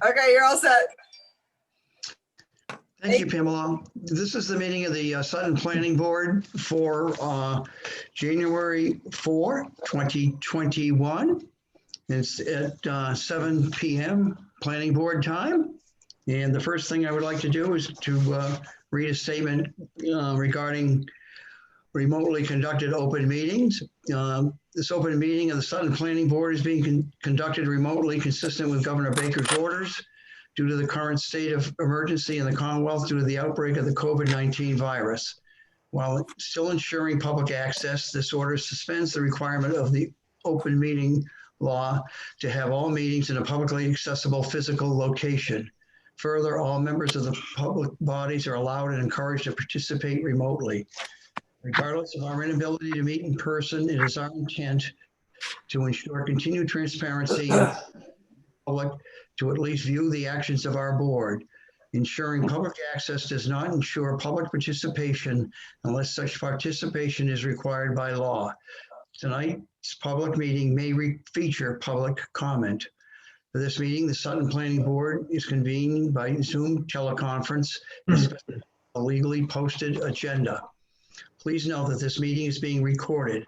Okay, you're all set. Thank you, Pamela. This is the meeting of the Sutton Planning Board for January 4, 2021. It's at 7 p.m. Planning Board time. And the first thing I would like to do is to read a statement regarding remotely conducted open meetings. This open meeting of the Sutton Planning Board is being conducted remotely, consistent with Governor Baker's orders due to the current state of emergency in the Commonwealth due to the outbreak of the COVID-19 virus. While still ensuring public access, this order suspends the requirement of the open meeting law to have all meetings in a publicly accessible physical location. Further, all members of the public bodies are allowed and encouraged to participate remotely. Regardless of our inability to meet in person, it is our intent to ensure continued transparency and public to at least view the actions of our board. Ensuring public access does not ensure public participation unless such participation is required by law. Tonight's public meeting may feature public comment. For this meeting, the Sutton Planning Board is convened by Zoom teleconference as a legally posted agenda. Please note that this meeting is being recorded.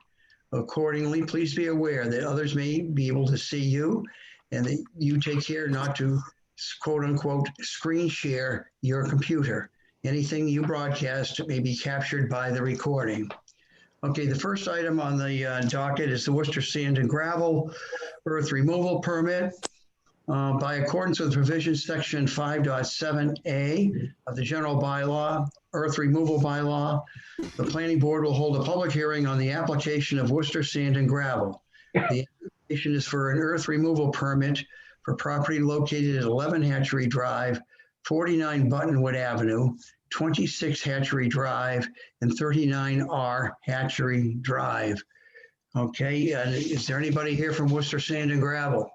Accordingly, please be aware that others may be able to see you and that you take care not to quote unquote screen share your computer. Anything you broadcast may be captured by the recording. Okay, the first item on the docket is the Worcester Sand and Gravel Earth Removal Permit. By accordance with provisions section 5.7A of the general bylaw, earth removal bylaw, the planning board will hold a public hearing on the application of Worcester Sand and Gravel. The application is for an earth removal permit for property located at 11 Hatchery Drive, 49 Buttonwood Avenue, 26 Hatchery Drive, and 39R Hatchery Drive. Okay, is there anybody here from Worcester Sand and Gravel?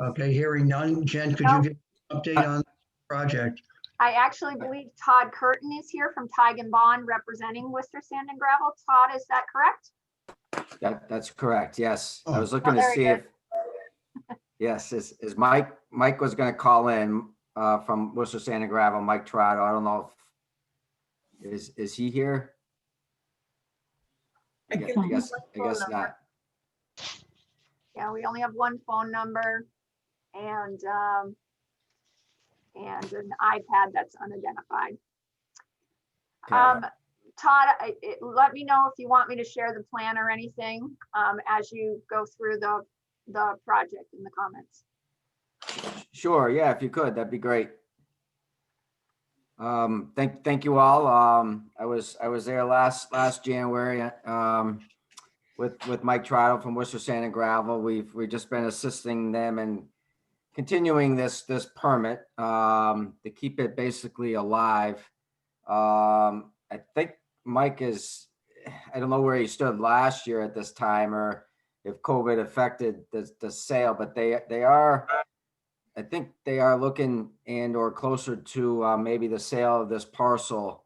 Okay, hearing none. Jen, could you give an update on the project? I actually believe Todd Curtin is here from Tig and Bond representing Worcester Sand and Gravel. Todd, is that correct? That's correct. Yes. Oh. I was looking to see if, yes, is Mike was going to call in from Worcester Sand and Gravel, Mike Trotto. I don't know if, is he here? I guess not. Yeah, we only have one phone number and an iPad that's unidentified. Okay. Todd, let me know if you want me to share the plan or anything as you go through the project in the comments. Sure. Yeah, if you could, that'd be great. Thank you all. I was there last January with Mike Trotto from Worcester Sand and Gravel. We've just been assisting them and continuing this permit to keep it basically alive. I think Mike I don't know where he stood last year at this time or if COVID affected the sale, but I think they are looking and or closer to maybe the sale of this parcel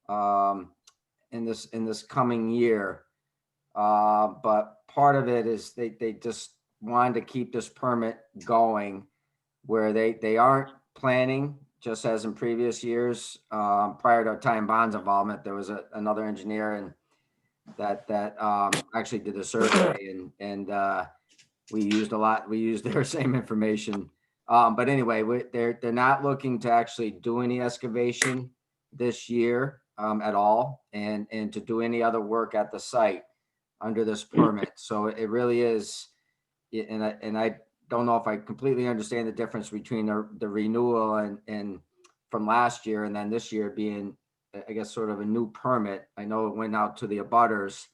in this coming year. But part of it is they just wanted to keep this permit going where they aren't planning, just as in previous years. Prior to Ty and Bond's involvement, there was another engineer and that actually did the survey and we used their same information. But anyway, they're not looking to actually do any excavation this year at all and to do any other work at the site under this permit. So it really is, and I don't know if I completely understand the difference between the renewal and from last year and then this year being, I guess, sort of a new permit. I know it went out to the abutters,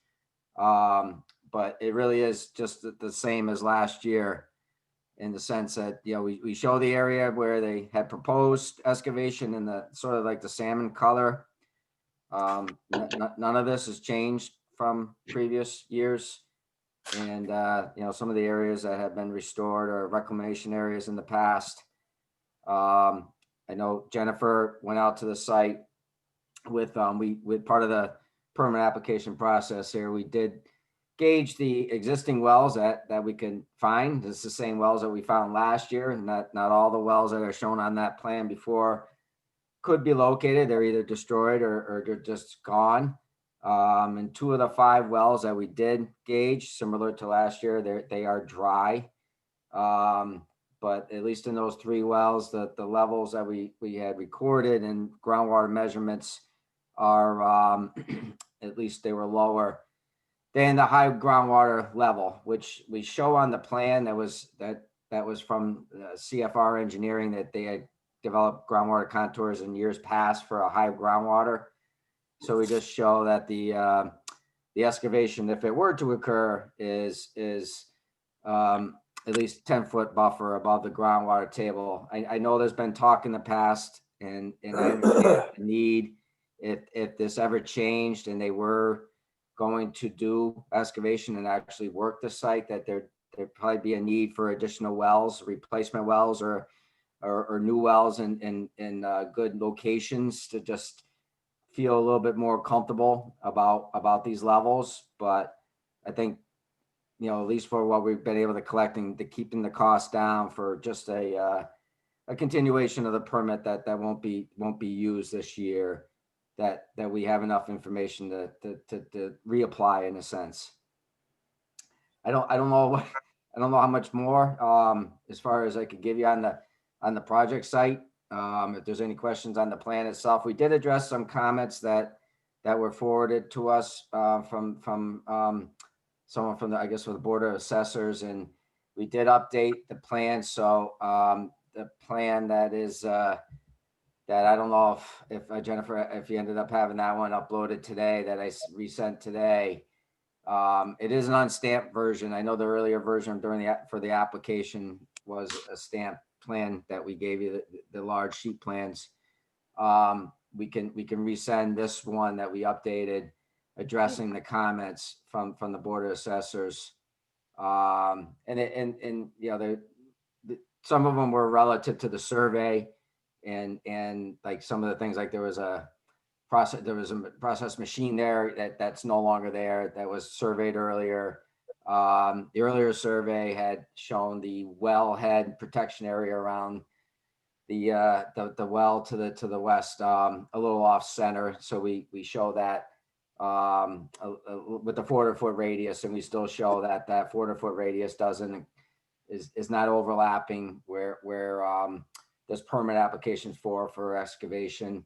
but it really is just the same as last year in the sense that, you know, we show the area where they had proposed excavation in the sort of like the salmon color. None of this has changed from previous years. And, you know, some of the areas that have been restored or reclamation areas in the past. I know Jennifer went out to the site with part of the permit application process here. We did gauge the existing wells that we can find. It's the same wells that we found last year, and not all the wells that are shown on that plan before could be located. They're either destroyed or they're just gone. And 2 of the 5 wells that we did gauge, similar to last year, they are dry. But at least in those 3 wells, the levels that we had recorded and groundwater measurements are, at least they were lower than the high groundwater level, which we show on the plan. That was from CFR engineering, that they had developed groundwater contours in years past for a high groundwater. So we just show that the excavation, if it were to occur, is at least 10-foot buffer above the groundwater table. I know there's been talk in the past, and I understand the need, if this ever changed and they were going to do excavation and actually work the site, that there'd probably be a need for additional wells, replacement wells, or new wells in good locations to just feel a little bit more comfortable about these levels. But I think, at least for what we've been able to collect and to keeping the cost down for just a continuation of the permit that won't be used this year, that we have enough information to reapply in a sense. I don't know how much more as far as I could give you on the project site. If there's any questions on the plan itself, we did address some comments that were forwarded to us from someone from the Board of Assessors, and we did update the plan. So the plan that is that I don't know if Jennifer, if you ended up having that one uploaded today, that I resent today. It is an unstamped version. I know the earlier version for the application was a stamped plan that we gave you, the large sheet plans. We can resend this one that we updated, addressing the comments from the Board of Assessors. And some of them were relative to the survey, and like some of the things, like there was a process machine there that's no longer there, that was surveyed earlier. The earlier survey had shown the wellhead protection area around the well to the west, a little off center. So we show that with the 400-foot radius, and we still show that 400-foot radius is not overlapping where this permit application for excavation.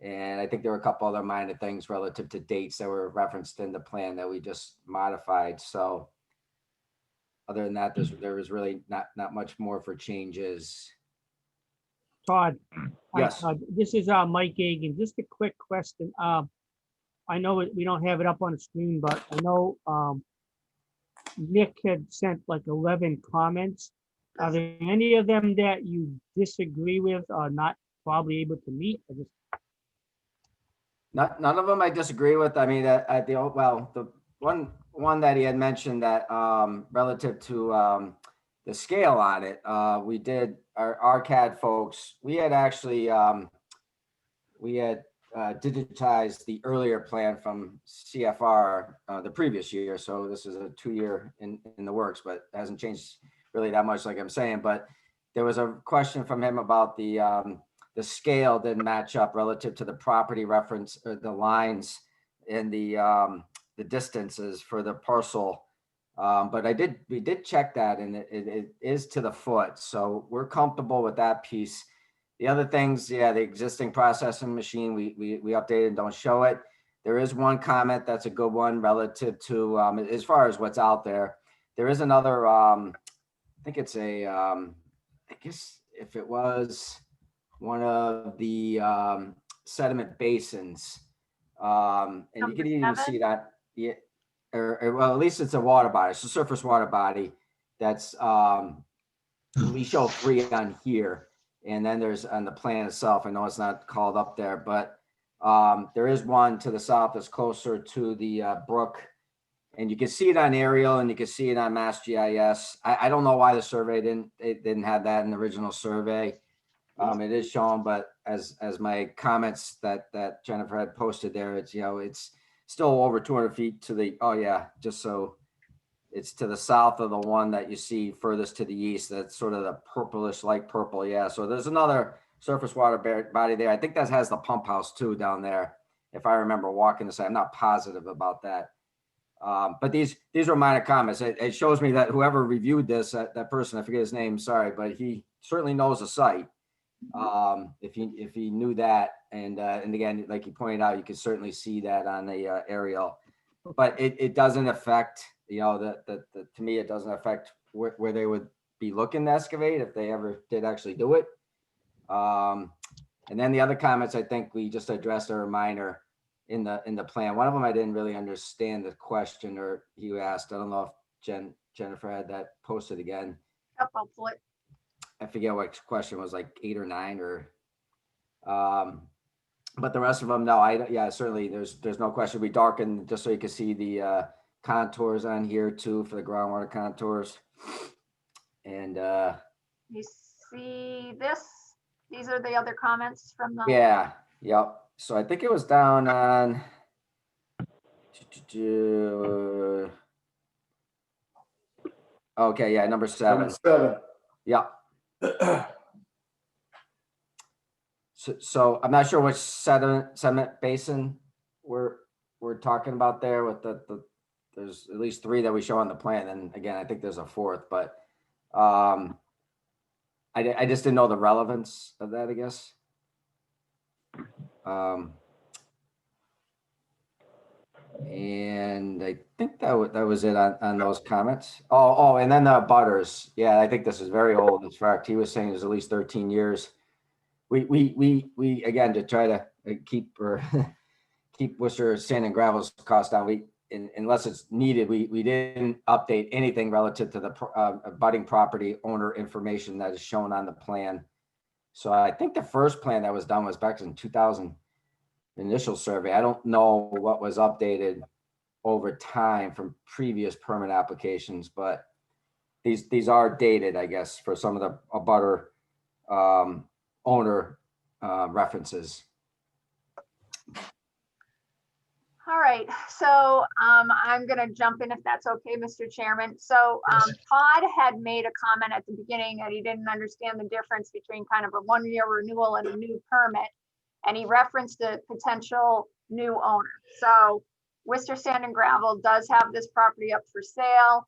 And I think there were a couple other minor things relative to dates that were referenced in the plan that we just modified. So other than that, there was really not much more for changes. Todd. Yes. This is Mike Gagan. Just a quick question. I know we don't have it up on the screen, but I know Nick had sent like 11 comments. Are there any of them that you disagree with or not probably able to meet? None of them I disagree with. I mean, the one that he had mentioned that relative to the scale on it, we did, our CAD folks, we had actually digitized the earlier plan from CFR the previous year. So this is a 2-year in the works, but hasn't changed really that much, like I'm saying. But there was a question from him about the scale didn't match up relative to the property reference, or the lines and the distances for the parcel. But we did check that, and it is to the foot. So we're comfortable with that piece. The other things, the existing processing machine, we updated and don't show it. There is one comment that's a good one relative to, as far as what's out there. There is another, I think it's I guess if it was one of the sediment basins, and you can even see that, or well, at least it's a water body, it's a surface water body that's, we show 3 on here. And then there's on the plan itself, I know it's not called up there, but there is one to the south that's closer to the brook, and you can see it on aerial and you can see it on Mass GIS. I don't know why the survey didn't have that in the original survey. It is shown, but as my comments that Jennifer had posted there, it's it's still over 200 feet to the, just so It's to the south of the one that you see furthest to the east. That's sort of the purplish, light purple. Yeah. So there's another surface water body there. I think that has the pump house too down there. If I remember walking the site, I'm not positive about that. But these were minor comments. It shows me that whoever reviewed this, that person, I forget his name, sorry, but he certainly knows the site. If he knew that, and again, like you pointed out, you can certainly see that on the aerial. But it doesn't affect, you know, to me, it doesn't affect where they would be looking to excavate if they ever did actually do it. And then the other comments, I think we just addressed are minor in the plan. One of them I didn't really understand the question, or you asked. I don't know if Jennifer had that posted again. Yep, I'll pull it. I forget what question was, like 8 or 9 or. But the rest of them, no, yeah, certainly there's no question. We darkened just so you can see the contours on here too for the groundwater contours. And You see this? These are the other comments from the. yeah, yep. So I think it was down on. Okay, yeah, number 7. 7. Yeah. So I'm not sure which sediment basin we're talking about there with there's at least 3 that we show on the plan. And again, I think there's a 4th, but I just didn't know the relevance of that, I guess. And I think that was it on those comments. Oh, and then the butters. Yeah, I think this is very old. In fact, he was saying it's at least 13 years. We again, to try to keep Worcester sand and gravel's cost down. Unless it's needed, we didn't update anything relative to the abutting property owner information that is shown on the plan. So I think the first plan that was done was back in 2000 initial survey. I don't know what was updated over time from previous permit applications, but these are dated, I guess, for some of the abutter owner references. All right, so I'm going to jump in if that's okay, Mr. Chairman. So Todd had made a comment at the beginning that he didn't understand the difference between kind of a 1-year renewal and a new permit. And he referenced a potential new owner. So Worcester Sand and Gravel does have this property up for sale.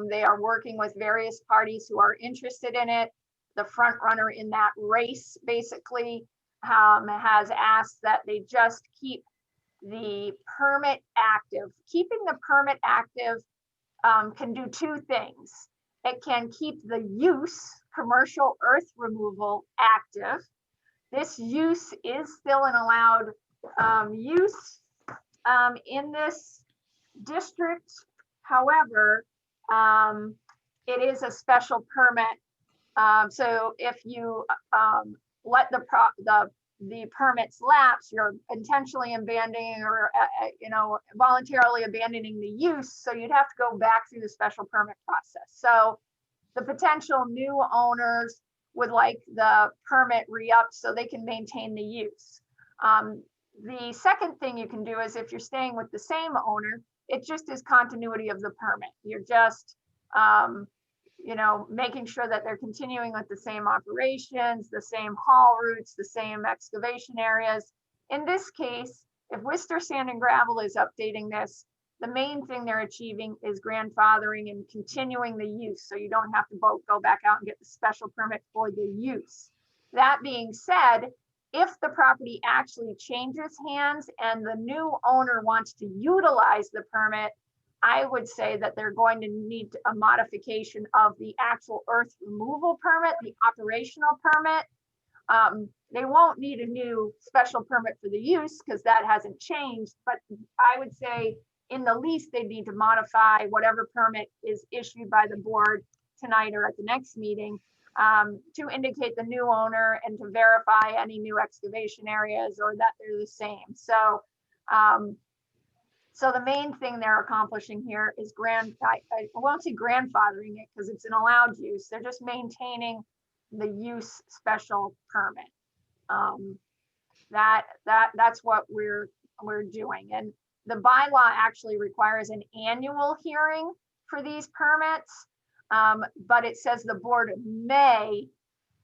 They are working with various parties who are interested in it. The front runner in that race basically has asked that they just keep the permit active. Keeping the permit active can do 2 things. It can keep the use, commercial earth removal, active. This use is still an allowed use in this district. However, it is a special permit. So if you let the permits lapse, you're intentionally abandoning or voluntarily abandoning the use. So you'd have to go back through the special permit process. So the potential new owners would like the permit re-upped so they can maintain the use. The second thing you can do is if you're staying with the same owner, it just is continuity of the permit. You're just making sure that they're continuing with the same operations, the same haul routes, the same excavation areas. In this case, if Worcester Sand and Gravel is updating this, the main thing they're achieving is grandfathering and continuing the use. So you don't have to go back out and get the special permit for the use. That being said, if the property actually changes hands and the new owner wants to utilize the permit, I would say that they're going to need a modification of the actual earth removal permit, the operational permit. They won't need a new special permit for the use because that hasn't changed. But I would say in the least, they need to modify whatever permit is issued by the board tonight or at the next meeting to indicate the new owner and to verify any new excavation areas or that they're the same. So so the main thing they're accomplishing here is I won't say grandfathering it because it's an allowed use. They're just maintaining the use special permit. That's what we're doing. And the bylaw actually requires an annual hearing for these permits. But it says the board may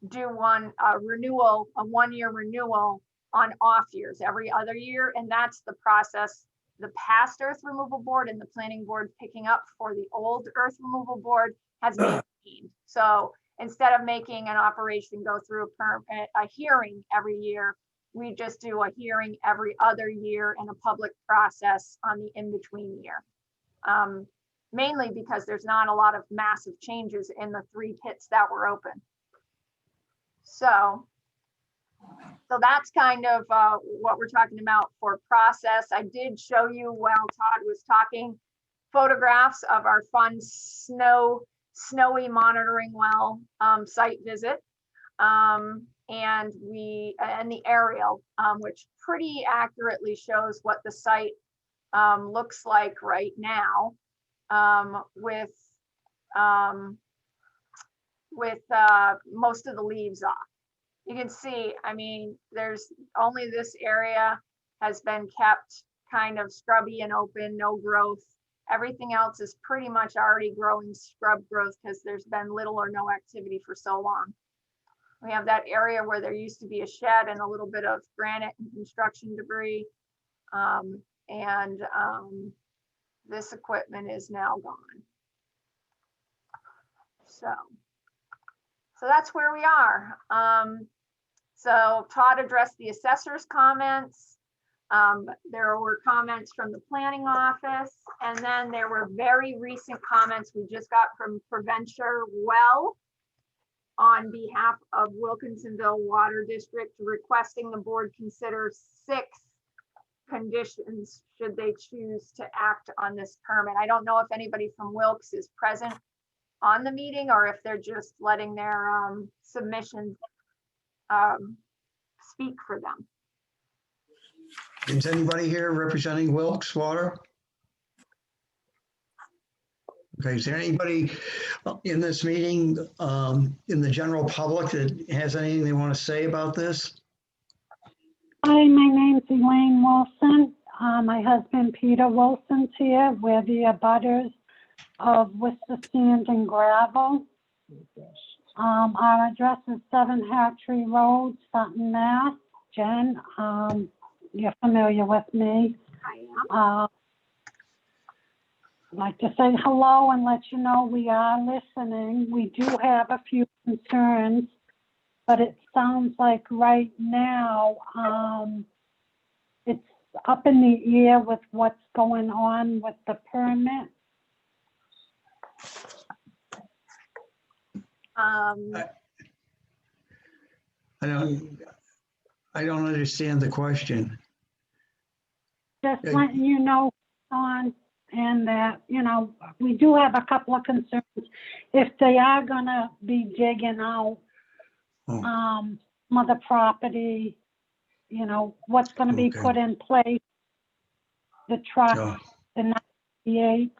do a 1-year renewal on off years every other year. And that's the process the past earth removal board and the planning board picking up for the old earth removal board has maintained. So instead of making an operation go through a hearing every year, we just do a hearing every other year and a public process on the in-between year. Mainly because there's not a lot of massive changes in the 3 pits that were open. So that's kind of what we're talking about for process. I did show you while Todd was talking, photographs of our fun snowy monitoring well site visit. And the aerial, which pretty accurately shows what the site looks like right now, with most of the leaves off. You can see, I mean, there's only this area has been kept kind of scrubby and open, no growth. Everything else is pretty much already growing scrub growth because there's been little or no activity for so long. We have that area where there used to be a shed and a little bit of granite and construction debris. This equipment is now gone. So that's where we are. So Todd addressed the assessor's comments. There were comments from the planning office, and then there were very recent comments we just got from Preventure Well on behalf of Wilkinsonville Water District, requesting the board consider 6 conditions should they choose to act on this permit. I don't know if anybody from Wilkes is present on the meeting or if they're just letting their submissions speak for them. Is anybody here representing Wilkes Water? Okay, is there anybody in this meeting, in the general public, that has anything they want to say about this? Hi, my name's Elaine Wilson. My husband Peter Wilson's here. We're the abutters of Worcester Sand and Gravel. Our address is 7 Hatchery Road, Sutton, Mass. Jen, you're familiar with me. I am. I'd like to say hello and let you know we are listening. We do have a few concerns, but it sounds like right now it's up in the air with what's going on with the permit. I don't understand the question. Just letting you know, on and that, you know, we do have a couple of concerns. If they are gonna be digging out mother property, you know, what's gonna be Okay. put in place, the truck, Oh, the 98.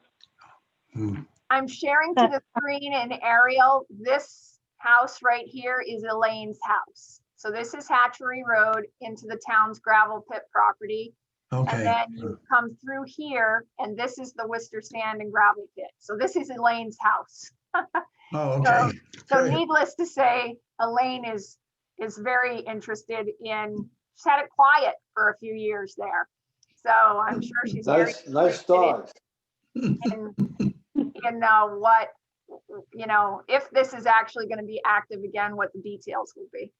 I'm sharing to the screen an aerial. This house right here is Elaine's house. So this is Hatchery Road into the town's gravel pit property. And Okay, then you come through here, and this is the Worcester Sand and Gravel Pit. So this is Elaine's house. oh, okay. So Good. needless to say, Elaine is very interested in, she's had it quiet for a few years there. So I'm sure she's very Nice dogs. in what, you know, if this is actually going to be active again, what the details will be.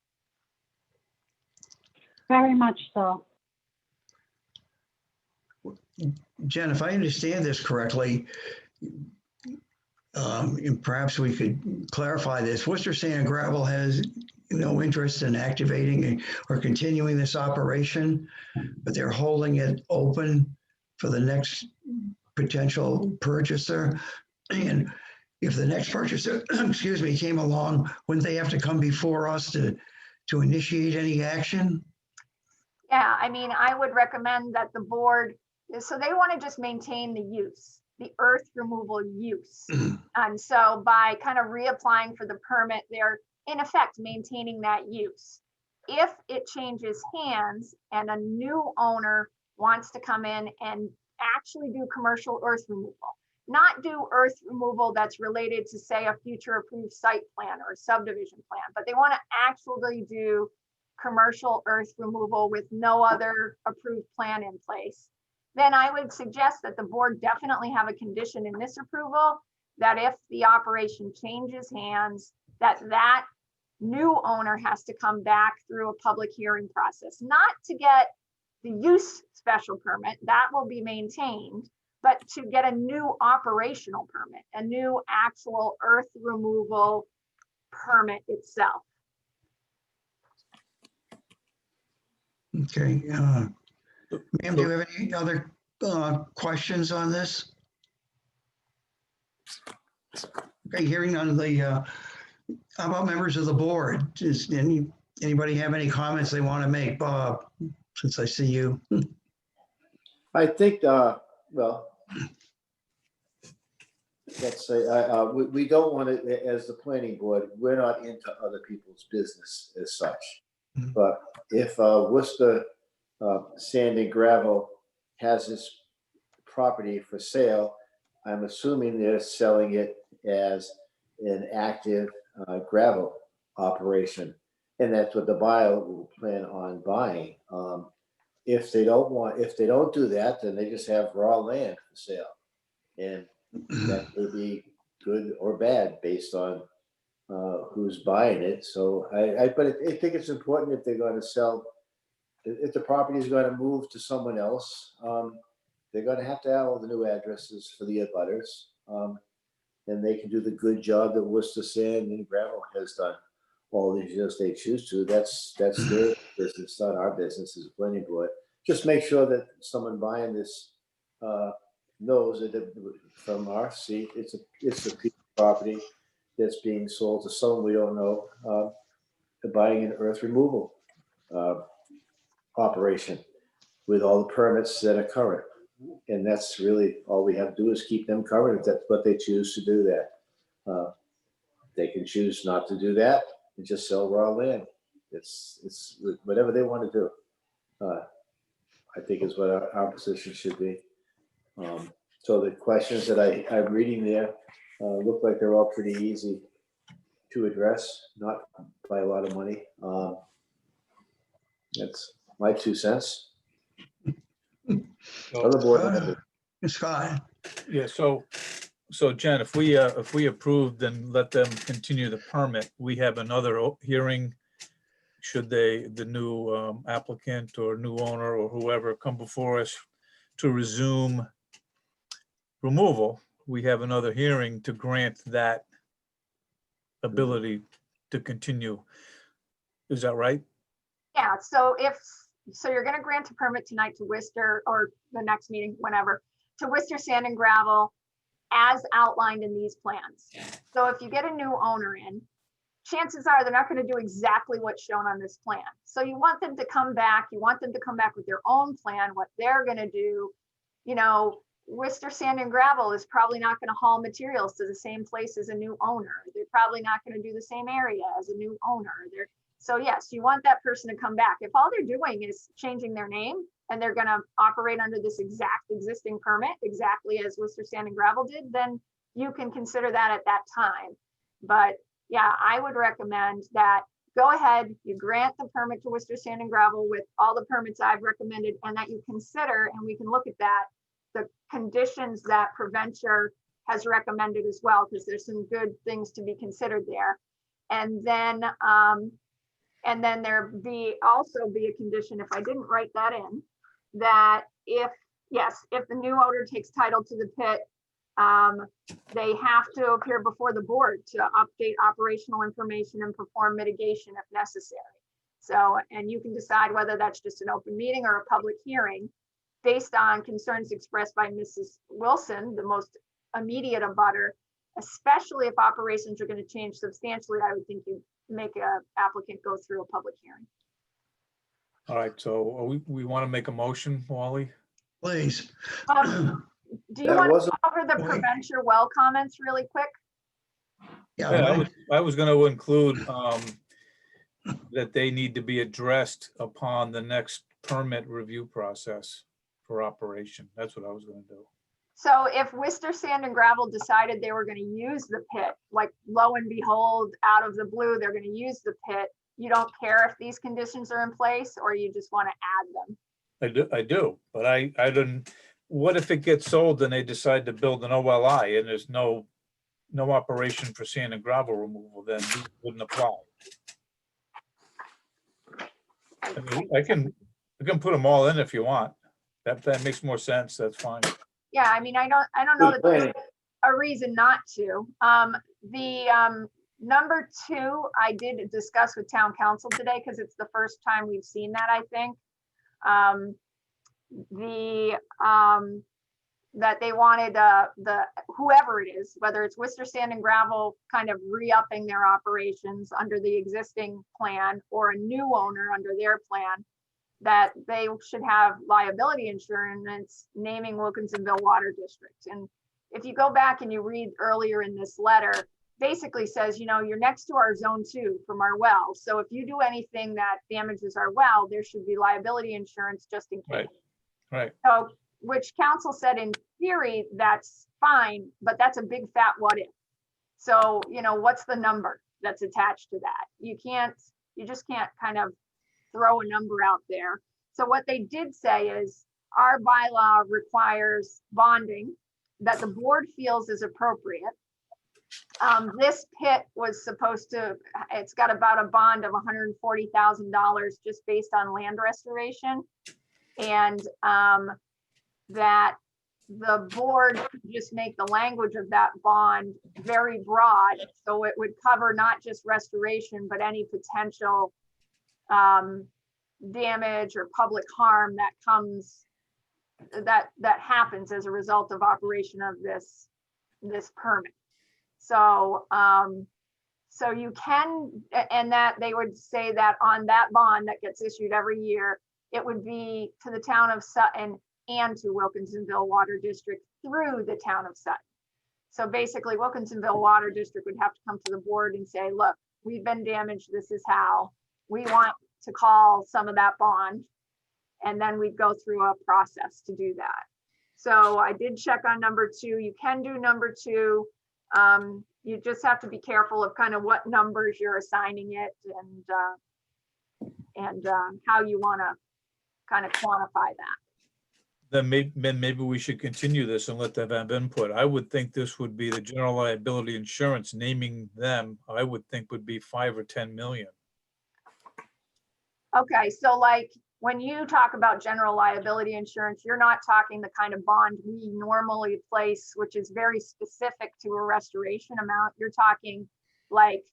Very much so. Jen, if I understand this correctly, and perhaps we could clarify this, Worcester Sand and Gravel has no interest in activating or continuing this operation, but they're holding it open for the next potential purchaser. And if the next purchaser, excuse me, came along, wouldn't they have to come before us to initiate any action? Yeah, I mean, I would recommend that the board, so they want to just maintain the use, the earth removal use. And so by kind of reapplying for the permit, they're in effect maintaining that use. If it changes hands and a new owner wants to come in and actually do commercial earth removal, not do earth removal that's related to, say, a future approved site plan or a subdivision plan, but they want to actually do commercial earth removal with no other approved plan in place, then I would suggest that the board definitely have a condition in this approval that if the operation changes hands, that new owner has to come back through a public hearing process, not to get the use special permit, that will be maintained, but to get a new operational permit, a new actual earth removal permit itself. Okay. Ma'am, do you have any other questions on this? Okay, hearing none of the, how about members of the board? Does anybody have any comments they want to make? Bob, since I see you. I think, well, let's say, we don't want to, as the planning board, we're not into other people's business as such. Mhm. But if Worcester Sand and Gravel has this property for sale, I'm assuming they're selling it as an active gravel operation. And that's what the buyer will plan on buying. If they don't do that, then they just have raw land for sale. And that may be good or bad based on who's buying it. So but I think it's important if they're going to sell, if the property is going to move to someone else, they're going to have all the new addresses for the abutters. And they can do the good job that Worcester Sand and Gravel has done all these years they choose to. That's their business, not our business as a planning board. Just make sure that someone buying this knows that from our seat, it's a piece of property that's being sold to someone we don't know, buying an earth removal operation with all the permits that are current. And that's really all we have to do is keep them covered if that's what they choose to do that. They can choose not to do that and just sell raw land. It's whatever they want to do. I think is what our position should be. So the questions that I'm reading there look like they're all pretty easy to address, not by a lot of money. That's my 2 cents. Other board members. Scott, Yeah, so Jen, if we approve, then let them continue the permit. We have another hearing. Should the new applicant or new owner or whoever come before us to resume removal, we have another hearing to grant that ability to continue. Is that right? Yeah, so you're gonna grant a permit tonight to Worcester, or the next meeting, whenever, to Worcester Sand and Gravel as outlined in these plans. So if you get a new owner in, chances are they're not gonna do exactly what's shown on this plan. So you want them to come back, with their own plan, what they're gonna do. You know, Worcester Sand and Gravel is probably not gonna haul materials to the same place as a new owner. They're probably not gonna do the same area as a new owner. So yes, you want that person to come back. If all they're doing is changing their name and they're gonna operate under this exact existing permit, exactly as Worcester Sand and Gravel did, then you can consider that at that time. But yeah, I would recommend that go ahead, you grant the permit to Worcester Sand and Gravel with all the permits I've recommended, and that you consider, and we can look at that, the conditions that Preventure has recommended as well, because there's some good things to be considered there. And then there also be a condition, if I didn't write that in, that if the new owner takes title to the pit, they have to appear before the board to update operational information and perform mitigation if necessary. So, and you can decide whether that's just an open meeting or a public hearing based on concerns expressed by Mrs. Wilson, the most immediate abutter, especially if operations are going to change substantially. I would think you make a applicant go through a public hearing. All right, so we want to make a motion, Wally? please. Do you want to go over the Preventure well comments really quick? Yeah, I was going to include that they need to be addressed upon the next permit review process for operation. That's what I was going to do. So if Worcester Sand and Gravel decided they were gonna use the pit, like lo and behold, out of the blue, they're gonna use the pit, you don't care if these conditions are in place, or you just wanna add them? I do, but I didn't, what if it gets sold and they decide to build an OLI and there's no operation for sand and gravel removal, then these wouldn't apply. I mean, I can put them all in if you want. That makes more sense. That's fine. Yeah, I mean, I don't know Good that there's planning. a reason not to. Number two, I did discuss with town council today, because it's the first time we've seen that, I think. That they wanted whoever it is, whether it's Worcester Sand and Gravel, kind of re-upping their operations under the existing plan, or a new owner under their plan, that they should have liability insurance naming Wilkinsonville Water District. And if you go back and you read earlier in this letter, basically says, you know, you're next to our zone 2 from our well. So if you do anything that damages our well, there should be liability insurance just in case. Right. So, which council said in theory, that's fine, but that's a big fat what if. So, you know, what's the number that's attached to that? You just can't kind of throw a number out there. So what they did say is our bylaw requires bonding that the board feels is appropriate. This pit was supposed to, it's got about a bond of $140,000 just based on land restoration. And that the board could just make the language of that bond very broad. So it would cover not just restoration, but any potential damage or public harm that comes, that happens as a result of operation of this permit. So, so you can, and that they would say that on that bond that gets issued every year, it would be to the town of Sutton and to Wilkinsonville Water District through the town of Sutton. So basically Wilkinsonville Water District would have to come to the board and say, look, we've been damaged. This is how we want to call some of that bond. And then we'd go through a process to do that. So I did check on number 2. You can do number 2. You just have to be careful of kind of what numbers you're assigning it, and how you want to kind of quantify that. Then maybe we should continue this and let them have input. I would think this would be the general liability insurance, naming them, I would think would be 5 or 10 million. Okay, so like when you talk about general liability insurance, you're not talking the kind of bond we normally place, which is very specific to a restoration amount. You're talking like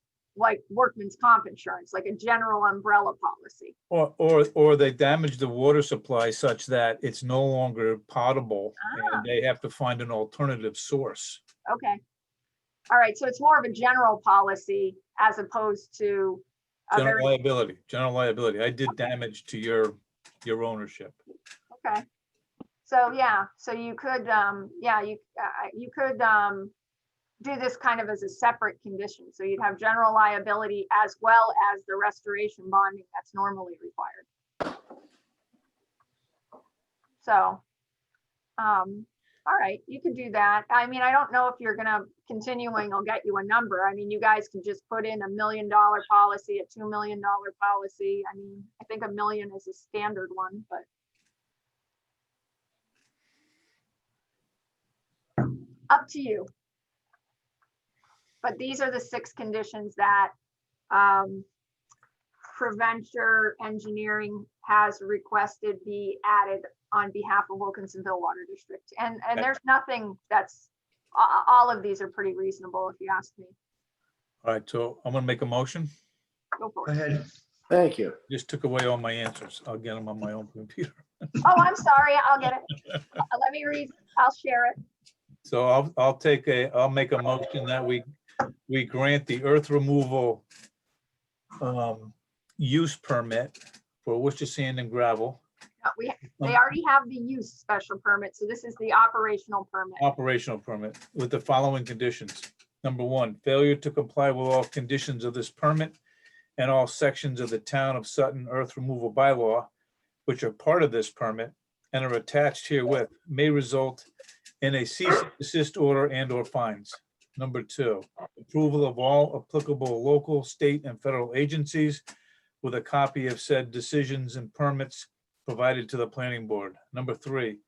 workman's comp insurance, like a general umbrella policy. Or they damage the water supply such that it's no longer potable and they have to find an alternative source. Okay. All right, so it's more of a general policy as opposed to a General liability. I did damage to your ownership. Okay. So yeah, so you could, you could do this kind of as a separate condition. So you'd have general liability as well as the restoration bonding that's normally required. So, all right, you could do that. I mean, I don't know if you're gonna continuing, I'll get you a number. I mean, you guys can just put in $1 million policy, a $2 million policy. I mean, I think $1 million is a standard one, but up to you. But these are the 6 conditions that Preventure Engineering has requested be added on behalf of Wilkinsonville Water District. And there's nothing that's, all of these are pretty reasonable if you ask me. All right, so I'm gonna make a motion. Go for Go it. ahead. Thank you. Just took away all my answers. I'll get them on my own computer. Oh, I'm sorry, I'll get it. Let me read, I'll share it. So I'll make a motion that we grant the earth removal use permit for Worcester Sand and Gravel. They already have the use special permit, so this is the operational permit. Operational permit with the following conditions. Number 1, failure to comply with all conditions of this permit and all sections of the Town of Sutton earth removal bylaw, which are part of this permit and are attached herewith, may result and a cease and desist order and/or fines. Number 2, approval of all applicable local, state, and federal agencies with a copy of said decisions and permits provided to the planning board. Number 3,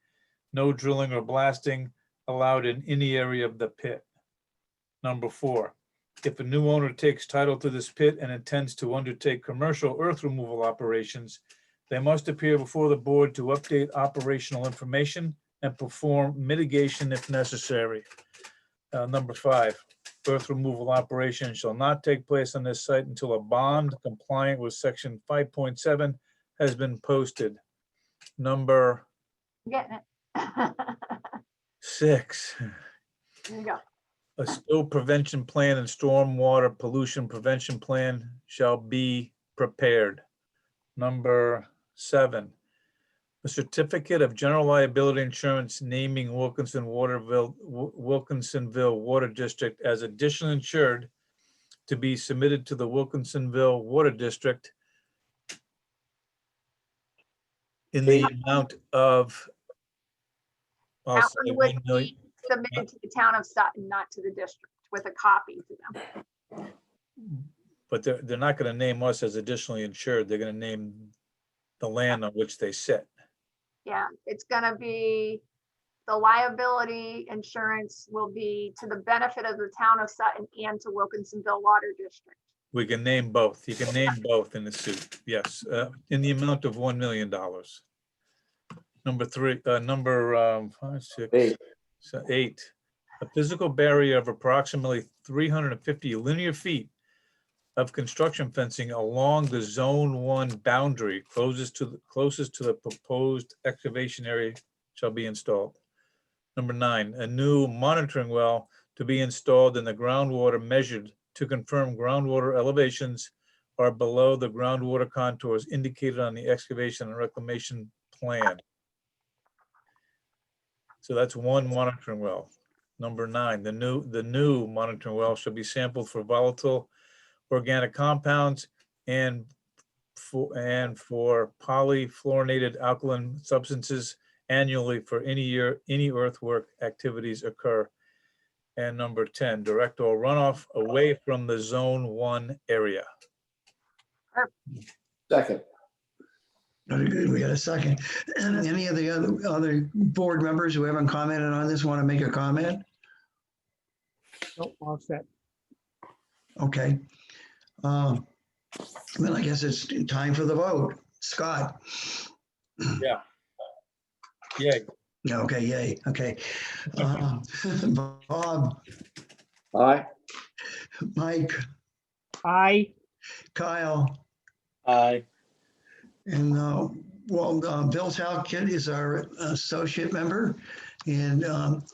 no drilling or blasting allowed in any area of the pit. Number 4, if a new owner takes title to this pit and intends to undertake commercial earth removal operations, they must appear before the board to update operational information and perform mitigation if necessary. Number 5, earth removal operations shall not take place on this site until a bond compliant with section 5.7 has been posted. Number Getting it. 6, There you go. a spill prevention plan and stormwater pollution prevention plan shall be prepared. Number 7, a certificate of general liability insurance naming Wilkinsonville Water District as additional insured to be submitted to the Wilkinsonville Water District in the amount of, I'll That say one would 1 million. be submitted to the town of Sutton, not to the district, with a copy to them. But they're not gonna name us as additionally insured. They're gonna name the land on which they sit. Yeah, it's gonna be, the liability insurance will be to the benefit of the town of Sutton and to Wilkinsonville Water District. We can name both. You can name both in the suit, yes, in the amount of $1 million. Number 3, number 5, 6, 8, a physical barrier of approximately 350 linear feet of construction fencing along the Zone 1 boundary closest to the proposed excavation area shall be installed. Number 9, a new monitoring well to be installed in the groundwater measured to confirm groundwater elevations are below the groundwater contours indicated on the excavation and reclamation plan. So that's one monitoring well. Number 9, the new monitoring well shall be sampled for volatile organic compounds and for polyfluorinated alkaline substances annually for any year any earthwork activities occur. And number 10, direct all runoff away from the Zone 1 area. Second. Very good, we got a second. Any of the other board members who haven't commented on this want to make a comment? Nope, all set. Okay. Then I guess it's time for the vote. Scott? Yay. Okay, yay, okay. Bob, Aye. Mike, Aye. Kyle, Aye. and Bill Talcott is our associate member, and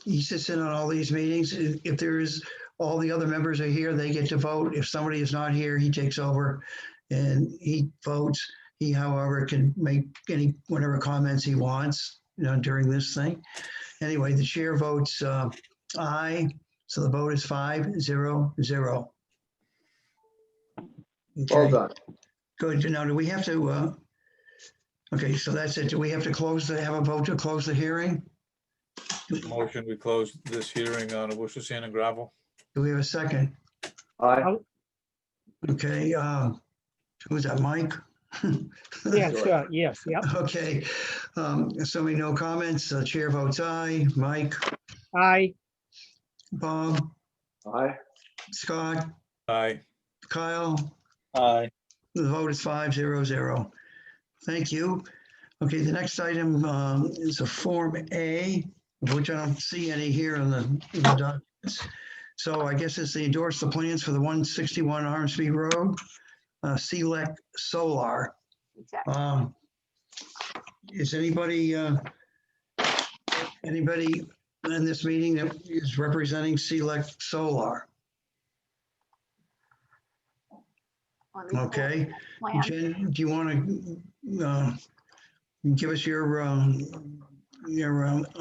he sits in on all these meetings. If there is, all the other members are here, they get to vote. If somebody is not here, he takes over and he votes. He, however, can make whatever comments he wants, during this thing. Anyway, the chair votes aye, so the vote is 5-0-0. Well Okay, done. good. Now, do we have to, okay, so that's it. Do we have to have a vote to close the hearing? Motion, we close this hearing on Worcester Sand and Gravel. Do we have a second? Aye. Okay, who's that, Mike? Yeah, sure, yes, yep. Okay, assuming no comments, chair votes aye. Mike, Aye. Bob, Aye. Scott, Aye. Kyle, Aye. the vote is 5-0-0. Thank you. Okay, the next item is a Form A, of which I don't see any here in the documents. So I guess it's to endorse the plans for the 161 Armsby Road, Select Solar. Exactly. Is anybody in this meeting that is representing Select Solar? Let me pull Okay, the plan. Jen, do you want to give us your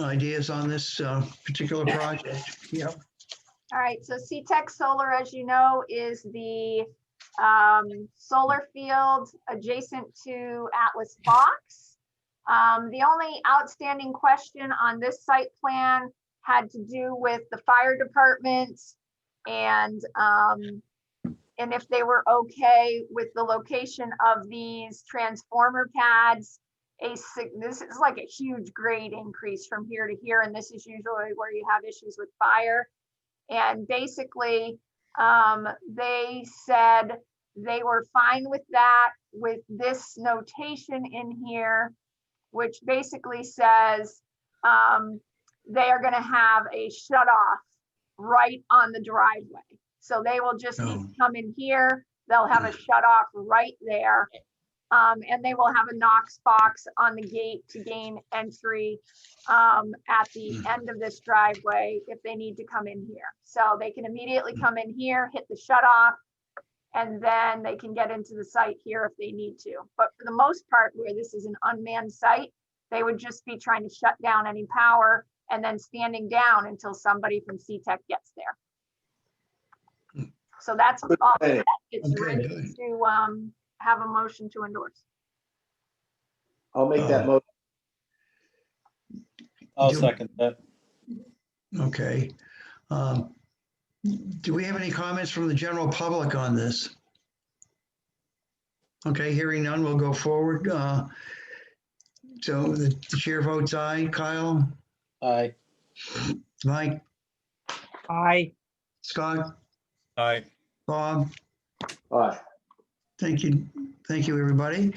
ideas on this particular project? Yep. All right, so CTEC Solar, as you know, is the solar field adjacent to Atlas Fox. The only outstanding question on this site plan had to do with the fire departments and if they were okay with the location of these transformer pads. This is like a huge grade increase from here to here, and this is usually where you have issues with fire. And basically, they said they were fine with that, with this notation in here, which basically says they are going to have a shut off right on the driveway. So they will just need to come in here. They'll have a shut off right there. And they will have a Knox box on the gate to gain entry at the end of this driveway if they need to come in here. So they can immediately come in here, hit the shut off, and then they can get into the site here if they need to. But for the most part, where this is an unmanned site, they would just be trying to shut down any power and then standing down until somebody from CTEC gets there. So that's all. It's Okay, ready good. to have a motion to endorse. I'll make that motion. I'll Do- second that. Okay. Do we have any comments from the general public on this? Okay, hearing none, we'll go forward. So the chair votes aye. Kyle, Aye. Mike, Aye. Scott, Aye. Bob, Aye. thank you. Thank you, everybody.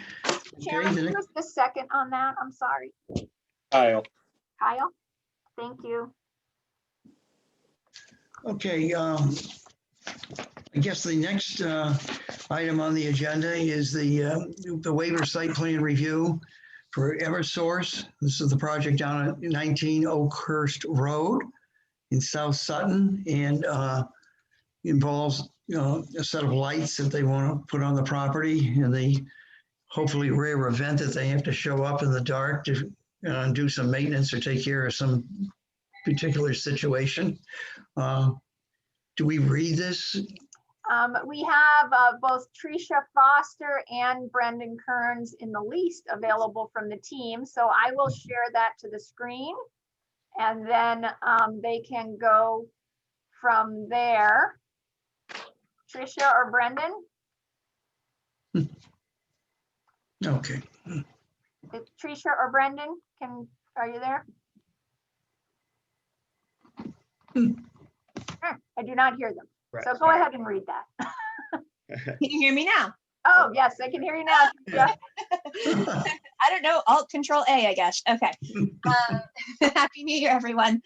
Chairman, the who next- was the second on that? I'm sorry. Kyle. Kyle? Thank you. Okay, I guess the next item on the agenda is the waiver site plan review for Eversource. This is the project down at 19 Oakhurst Road in South Sutton, and involves, a set of lights that they want to put on the property, and the hopefully rare event that they have to show up in the dark to do some maintenance or take care of some particular situation. Do we read this? We have both Tricia Foster and Brendan Kearns in the least available from the team. So I will share that to the screen, and then they can go from there. Tricia or Brendan? Okay. If Tricia or Brendan, are you there? I do not hear them. So go ahead and read that. Can you hear me now? Oh, yes, I can hear you now. Yeah. I don't know. Alt Control A, I guess. Okay. Happy New Year, everyone.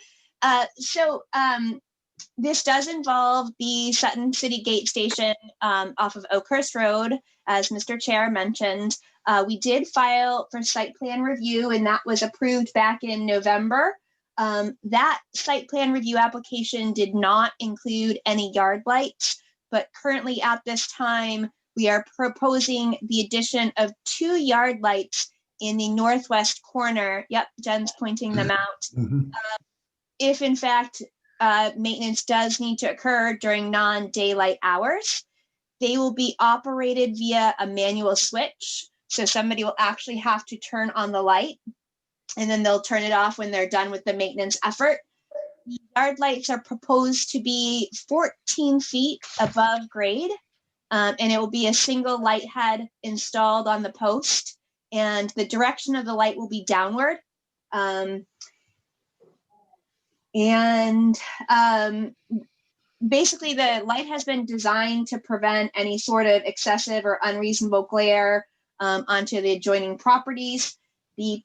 This does involve the Sutton City Gate Station off of Oakhurst Road, as Mr. Chair mentioned. We did file for site plan review, and that was approved back in November. That site plan review application did not include any yard lights, but currently at this time, we are proposing the addition of 2 yard lights in the northwest corner. Yep, Jen's pointing them out. Mhm. If in fact, maintenance does need to occur during non-daylight hours, they will be operated via a manual switch. So somebody will actually have to turn on the light, and then they'll turn it off when they're done with the maintenance effort. The yard lights are proposed to be 14 feet above grade, and it will be a single light head installed on the post, and the direction of the light will be downward. Basically, the light has been designed to prevent any sort of excessive or unreasonable glare onto the adjoining properties. The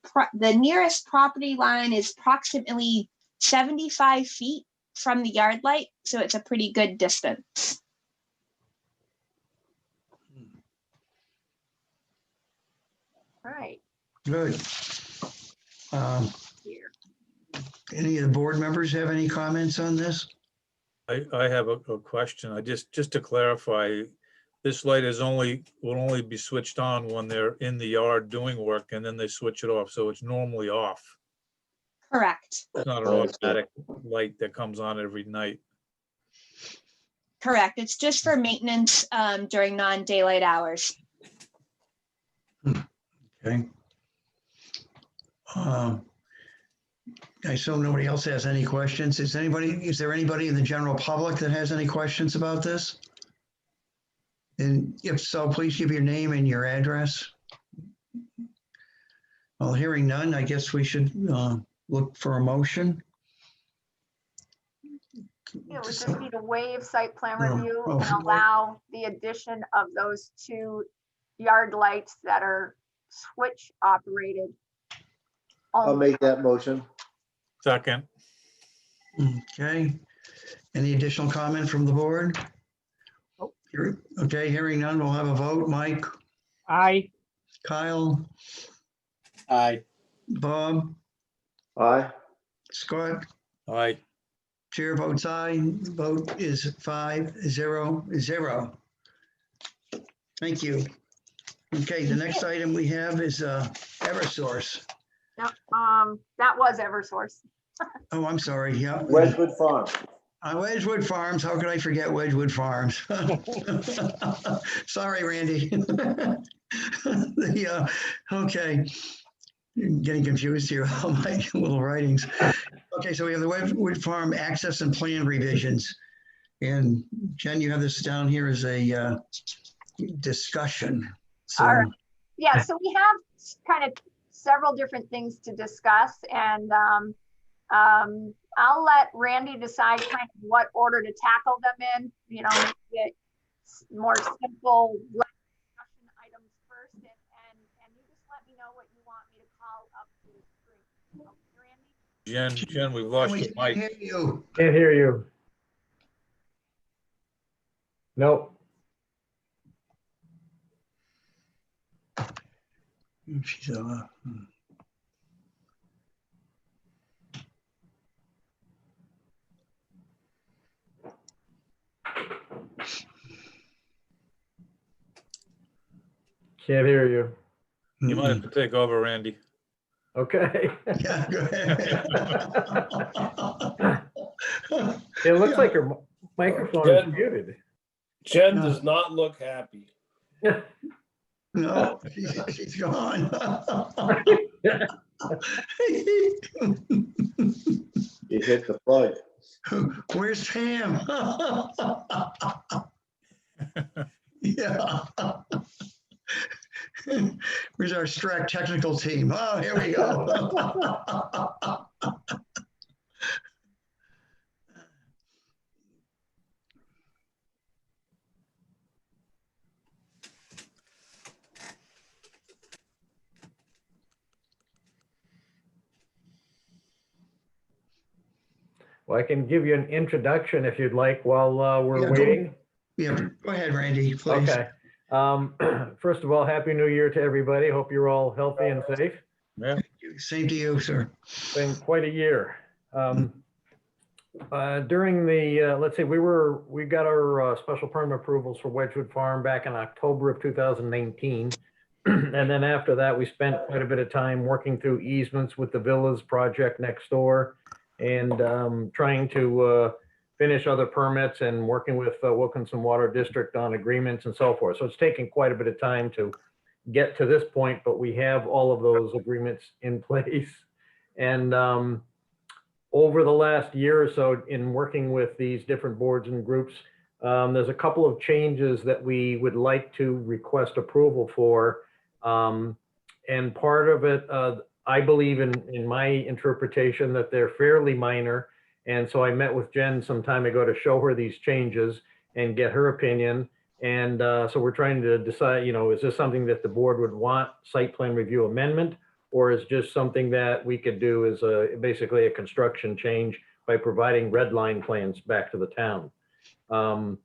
nearest property line is approximately 75 feet from the yard light, so it's a pretty good distance. All right. Good. Here. Any of the board members have any comments on this? I have a question. Just to clarify, this light will only be switched on when they're in the yard doing work, and then they switch it off. So it's normally off. Correct. It's not an automatic light that comes on every night. Correct. It's just for maintenance during non-daylight hours. Okay. I assume nobody else has any questions. Is there anybody in the general public that has any questions about this? And if so, please give your name and your address. Well, hearing none, I guess we should look for a motion. It would just be to waive site plan Oh, review oh, and allow the addition of those 2 yard lights that are switch operated. I'll only. make that motion. Second, Okay. Any additional comment from the board? Okay, hearing none, we'll have a vote. Mike, Aye. Kyle, Aye. Bob, Aye. Scott, aye. chair votes aye. Vote is 5-0-0. Thank you. Okay, the next item we have is Eversource. No, that was Eversource. Oh, I'm sorry. Yeah. Wedgewood Farm. Wedgewood Farms. How could I forget Wedgewood Farms? Sorry, Randy. Okay. Getting confused here, all my little writings. Okay, so we have the Wedgewood Farm access and plan revisions. And Jen, you have this down here as a discussion. So, All right. Yeah, so we have kind of several different things to discuss, and I'll let Randy decide kind of what order to tackle them in, you know, make it more simple discussion items first, and you just let me know what you want me to call up to the screen. Okay, Randy? Jen, we've lost we your can't mic. hear you. Can't hear you. Nope. She's, Can't hear you. You might have to take over, Randy. Okay. Yeah, go ahead. It looks like your microphone is Jen. muted. Jen does not look happy. No, she's gone. You hit the plug. Where's Pam? Yeah. Where's our Strack technical team? Oh, here we go. Well, I can give you an introduction if you'd like while we're Yeah, go- waiting. Yeah, go ahead, Randy, please. Okay. First of all, Happy New Year to everybody. Hope you're all healthy and safe. Yeah, Same to you, sir. Been quite a year. During the, let's see, we got our special permit approvals for Wedgewood Farm back in October of 2019. And then after that, we spent quite a bit of time working through easements with the Villas project next door and trying to finish other permits and working with Wilkinson Water District on agreements and so forth. So it's taken quite a bit of time to get to this point, but we have all of those agreements in place. And over the last year or so in working with these different boards and groups, there's a couple of changes that we would like to request approval for. And part of it, I believe in my interpretation that they're fairly minor. And so I met with Jen some time ago to show her these changes and get her opinion. And so we're trying to decide, you know, is this something that the board would want site plan review amendment, or is just something that we could do as basically a construction change by providing red line plans back to the town. And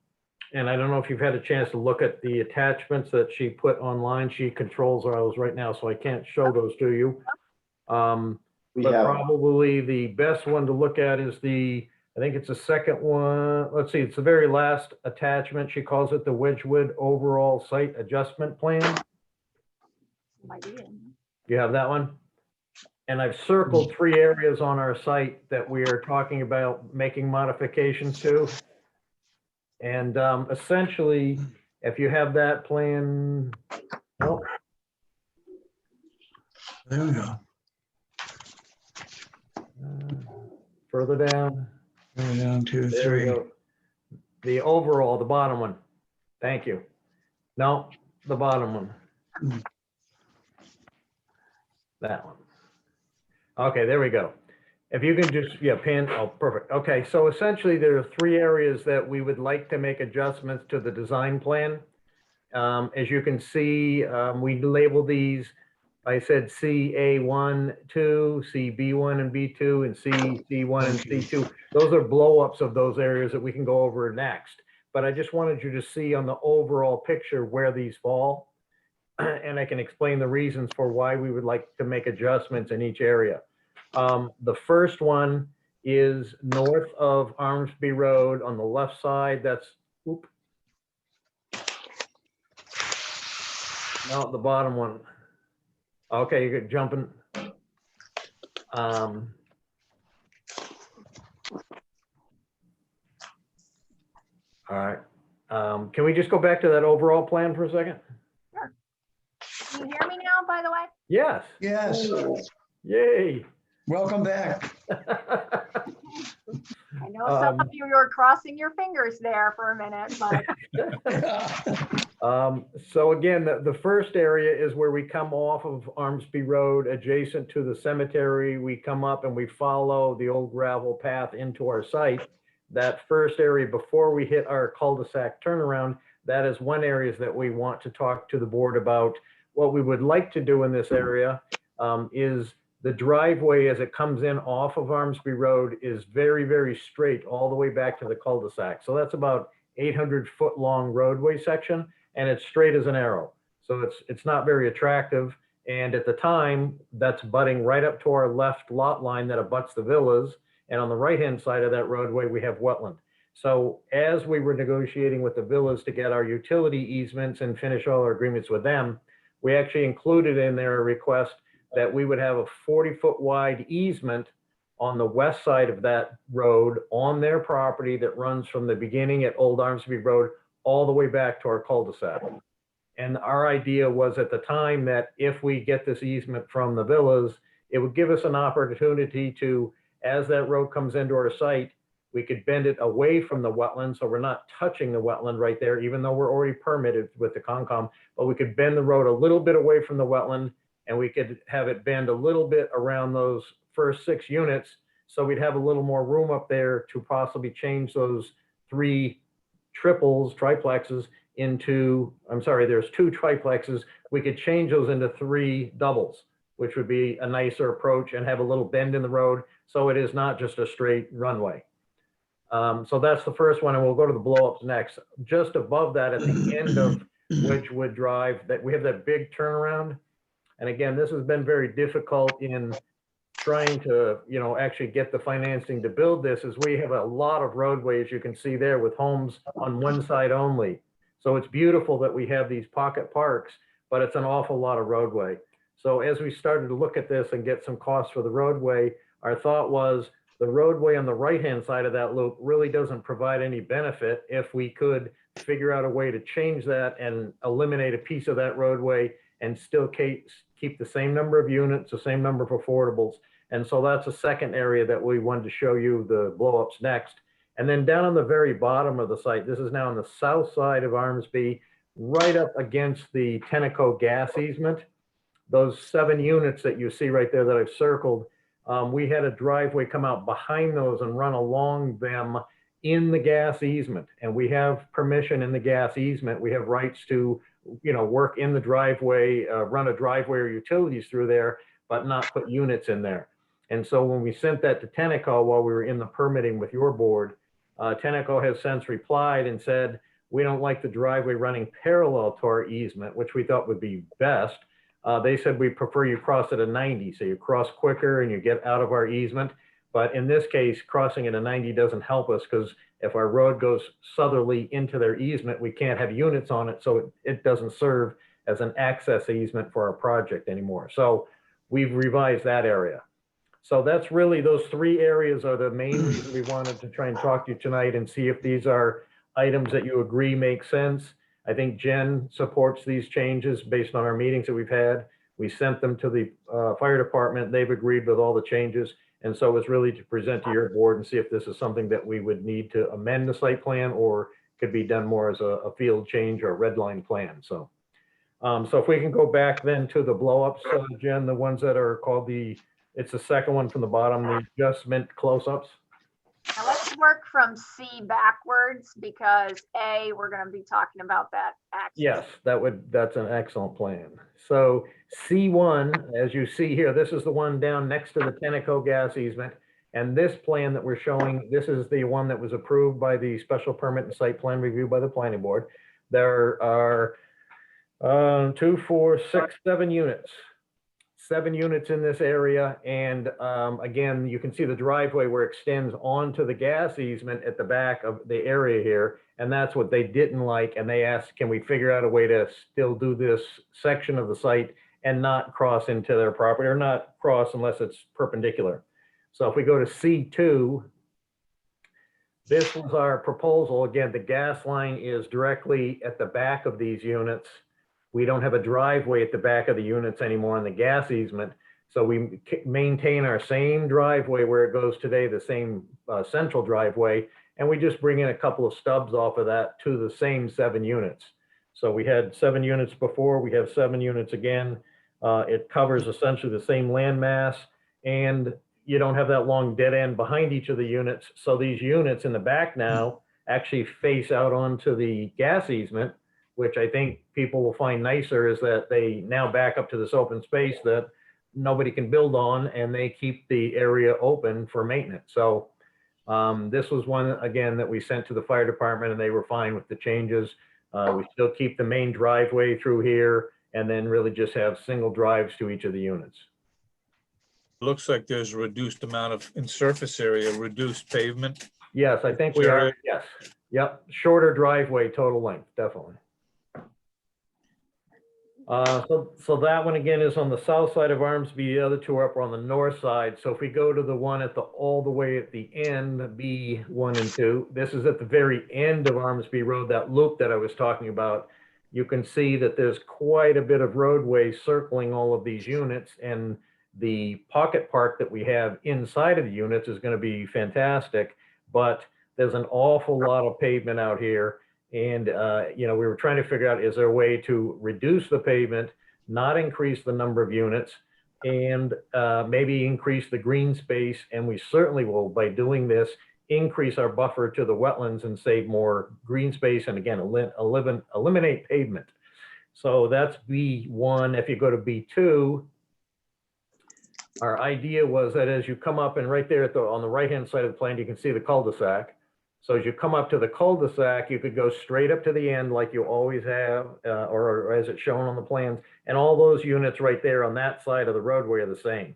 I don't know if you've had a chance to look at the attachments that she put online. She controls those right now, so I can't show those to you. But probably the best one to look at is I think it's the second one. Let's see, it's the very last attachment. She calls it the Wedgewood Overall Site Adjustment Plan. You have that one? And I've circled 3 areas on our site that we are talking about making modifications to. And essentially, if you have that plan, oh, There we go. further down. 1, 2, There we 3. go. The overall, the bottom one. Thank you. No, the bottom one. That one. Okay, there we go. If you can just, yeah, pin, oh, perfect. Okay, so essentially there are 3 areas that we would like to make adjustments to the design plan. As you can see, we labeled these, I said CA1, 2, CB1 and B2, and CC1 and C2. Those are blow-ups of those areas that we can go over next. But I just wanted you to see on the overall picture where these fall. And I can explain the reasons for why we would like to make adjustments in each area. The first one is north of Armsby Road on the left side. That's, oop. No, the bottom one. Okay, you're jumping. All right. Can we just go back to that overall plan for a second? Sure. Can you hear me now, by the way? Yes. Yes, Yay. welcome back. I know some of you were crossing your fingers there for a minute, but So again, the first area is where we come off of Armsby Road adjacent to the cemetery. We come up and we follow the old gravel path into our site. That first area before we hit our cul-de-sac turnaround, that is one area that we want to talk to the board about. What we would like to do in this area is the driveway as it comes in off of Armsby Road is very, very straight all the way back to the cul-de-sac. So that's about 800-foot long roadway section, and it's straight as an arrow. So it's not very attractive. And at the time, that's butting right up to our left lot line that abuts the villas. And on the right-hand side of that roadway, we have wetland. So as we were negotiating with the villas to get our utility easements and finish all our agreements with them, we actually included in there a request that we would have a 40-foot wide easement on the west side of that road on their property that runs from the beginning at Old Armsby Road all the way back to our cul-de-sac. And our idea was at the time that if we get this easement from the villas, it would give us an opportunity to, as that road comes into our site, we could bend it away from the wetland. So we're not touching the wetland right there, even though we're already permitted with the Concom, but we could bend the road a little bit away from the wetland, and we could have it bend a little bit around those first 6 units. So we'd have a little more room up there to possibly change those 3 triplexes into, I'm sorry, there's 2 triplexes. We could change those into 3 doubles, which would be a nicer approach and have a little bend in the road. So it is not just a straight runway. So that's the first one, and we'll go to the blow-ups next. Just above that, at the end of Wedgewood Drive, that we have that big turnaround. And again, this has been very difficult in trying to, actually get the financing to build this, is we have a lot of roadways, you can see there, with homes on one side only. So it's beautiful that we have these pocket parks, but it's an awful lot of roadway. So as we started to look at this and get some costs for the roadway, our thought was the roadway on the right-hand side of that loop really doesn't provide any benefit. If we could figure out a way to change that and eliminate a piece of that roadway and still keep the same number of units, the same number of affordables. And so that's a second area that we wanted to show you the blow-ups next. And then down on the very bottom of the site, this is now on the south side of Armsby, right up against the Tenneco gas easement. Those 7 units that you see right there that I've circled, we had a driveway come out behind those and run along them in the gas easement. And we have permission in the gas easement. We have rights to, work in the driveway, run a driveway or utilities through there, but not put units in there. And so when we sent that to Tenneco while we were in the permitting with your board, Tenneco has since replied and said, we don't like the driveway running parallel to our easement, which we thought would be best. They said, we prefer you cross at a 90, so you cross quicker and you get out of our easement. But in this case, crossing at a 90 doesn't help us, because if our road goes southerly into their easement, we can't have units on it, so it doesn't serve as an access easement for our project anymore. So we've revised that area. So that's really, those 3 areas are the main reason we wanted to try and talk to you tonight and see if these are items that you agree make sense. I think Jen supports these changes based on our meetings that we've had. We sent them to the fire department. They've agreed with all the changes. And so it's really to present to your board and see if this is something that we would need to amend the site plan or could be done more as a field change or a red line plan. So, so if we can go back then to the blow-ups, Jen, the ones that are called it's the second one from the bottom, the adjustment close-ups. Now let's work from C backwards because A, we're going to be talking about that access. Yes, that's an excellent plan. So C1, as you see here, this is the one down next to the Tenneco gas easement. And this plan that we're showing, this is the one that was approved by the special permit and site plan review by the planning board. There are 2, 4, 6, 7 units. 7 units in this area. And again, you can see the driveway where it extends onto the gas easement at the back of the area here. And that's what they didn't like. And they asked, can we figure out a way to still do this section of the site and not cross into their property, or not cross unless it's perpendicular. So if we go to C2, this was our proposal. Again, the gas line is directly at the back of these units. We don't have a driveway at the back of the units anymore in the gas easement. So we maintain our same driveway where it goes today, the same central driveway, and we just bring in a couple of stubs off of that to the same 7 units. So we had 7 units before, we have 7 units again. It covers essentially the same landmass, and you don't have that long dead end behind each of the units. So these units in the back now actually face out onto the gas easement, which I think people will find nicer, is that they now back up to this open space that nobody can build on, and they keep the area open for maintenance. So this was one, again, that we sent to the fire department, and they were fine with the changes. We still keep the main driveway through here, and then really just have single drives to each of the units. Looks like there's a reduced amount of in surface area, reduced pavement. Yes, I think we are. Yes. Yep. Shorter driveway total length, definitely. So that one again is on the south side of Armsby. The other 2 are up on the north side. So if we go to the one at all the way at the end, B1 and 2, this is at the very end of Armsby Road, that loop that I was talking about. You can see that there's quite a bit of roadway circling all of these units, and the pocket park that we have inside of the units is going to be fantastic, but there's an awful lot of pavement out here. And, you know, we were trying to figure out, is there a way to reduce the pavement, not increase the number of units, and maybe increase the green space. And we certainly will, by doing this, increase our buffer to the wetlands and save more green space. And again, eliminate pavement. So that's B1. If you go to B2, our idea was that as you come up, and right there on the right-hand side of the plan, you can see the cul-de-sac. So as you come up to the cul-de-sac, you could go straight up to the end like you always have, or as it's shown on the plans. And all those units right there on that side of the roadway are the same.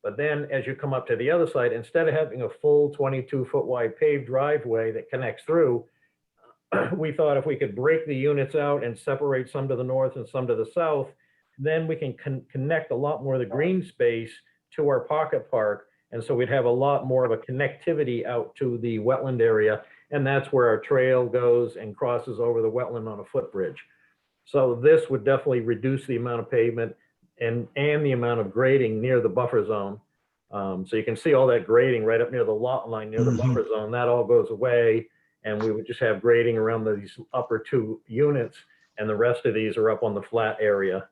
But then as you come up to the other side, instead of having a full 22-foot wide paved driveway that connects through, we thought if we could break the units out and separate some to the north and some to the south, then we can connect a lot more of the green space to our pocket park. And so we'd have a lot more of a connectivity out to the wetland area. And that's where our trail goes and crosses over the wetland on a footbridge. So this would definitely reduce the amount of pavement and the amount of grading near the buffer zone. So you can see all that grading right up near the lot line, near the buffer zone, that all goes away. And we would just have grading around these upper 2 units, and the rest of these are up on the flat area.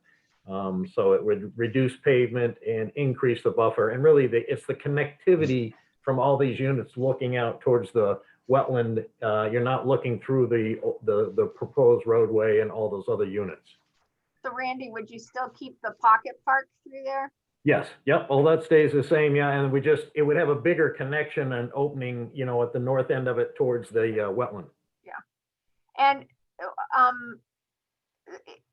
So it would reduce pavement and increase the buffer. And really it's the connectivity from all these units looking out towards the wetland. You're not looking through the proposed roadway and all those other units. So Randy, would you still keep the pocket park through there? Yes. Yep. All that stays the same. Yeah. And it would have a bigger connection and opening, you know, at the north end of it towards the wetland. Yeah. And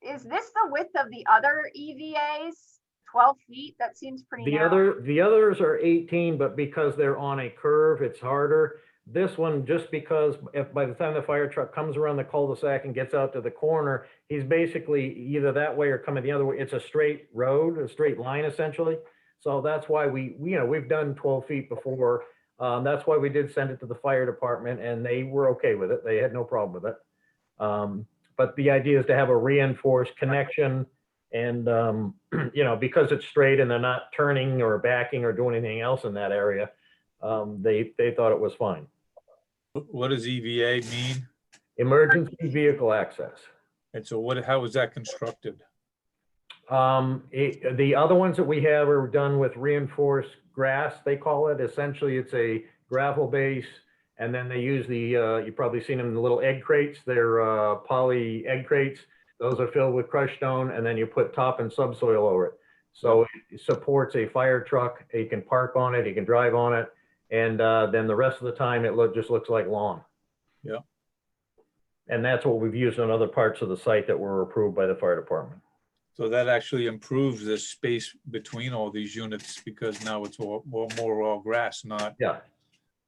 is this the width of the other EVAs? 12 feet? That seems pretty narrow. The others are 18, but because they're on a curve, it's harder. This one, just because if by the time the fire truck comes around the cul-de-sac and gets out to the corner, he's basically either that way or coming the other way. It's a straight road, a straight line essentially. So that's why we've done 12 feet before. That's why we did send it to the fire department, and they were okay with it. They had no problem with it. But the idea is to have a reinforced connection And, because it's straight and they're not turning or backing or doing anything else in that area, they thought it was fine. What does EVA mean? Emergency vehicle access. And so how is that constructed? The other ones that we have are done with reinforced grass, they call it. Essentially, it's a gravel base. And then they use you've probably seen them in the little egg crates. They're poly egg crates. Those are filled with crushed stone, and then you put top and subsoil over it. So it supports a fire truck. You can park on it, you can drive on it. And then the rest of the time, it just looks like lawn. Yeah. And that's what we've used on other parts of the site that were approved by the fire department. So that actually improves the space between all these units because now it's more all grass, not. Yeah.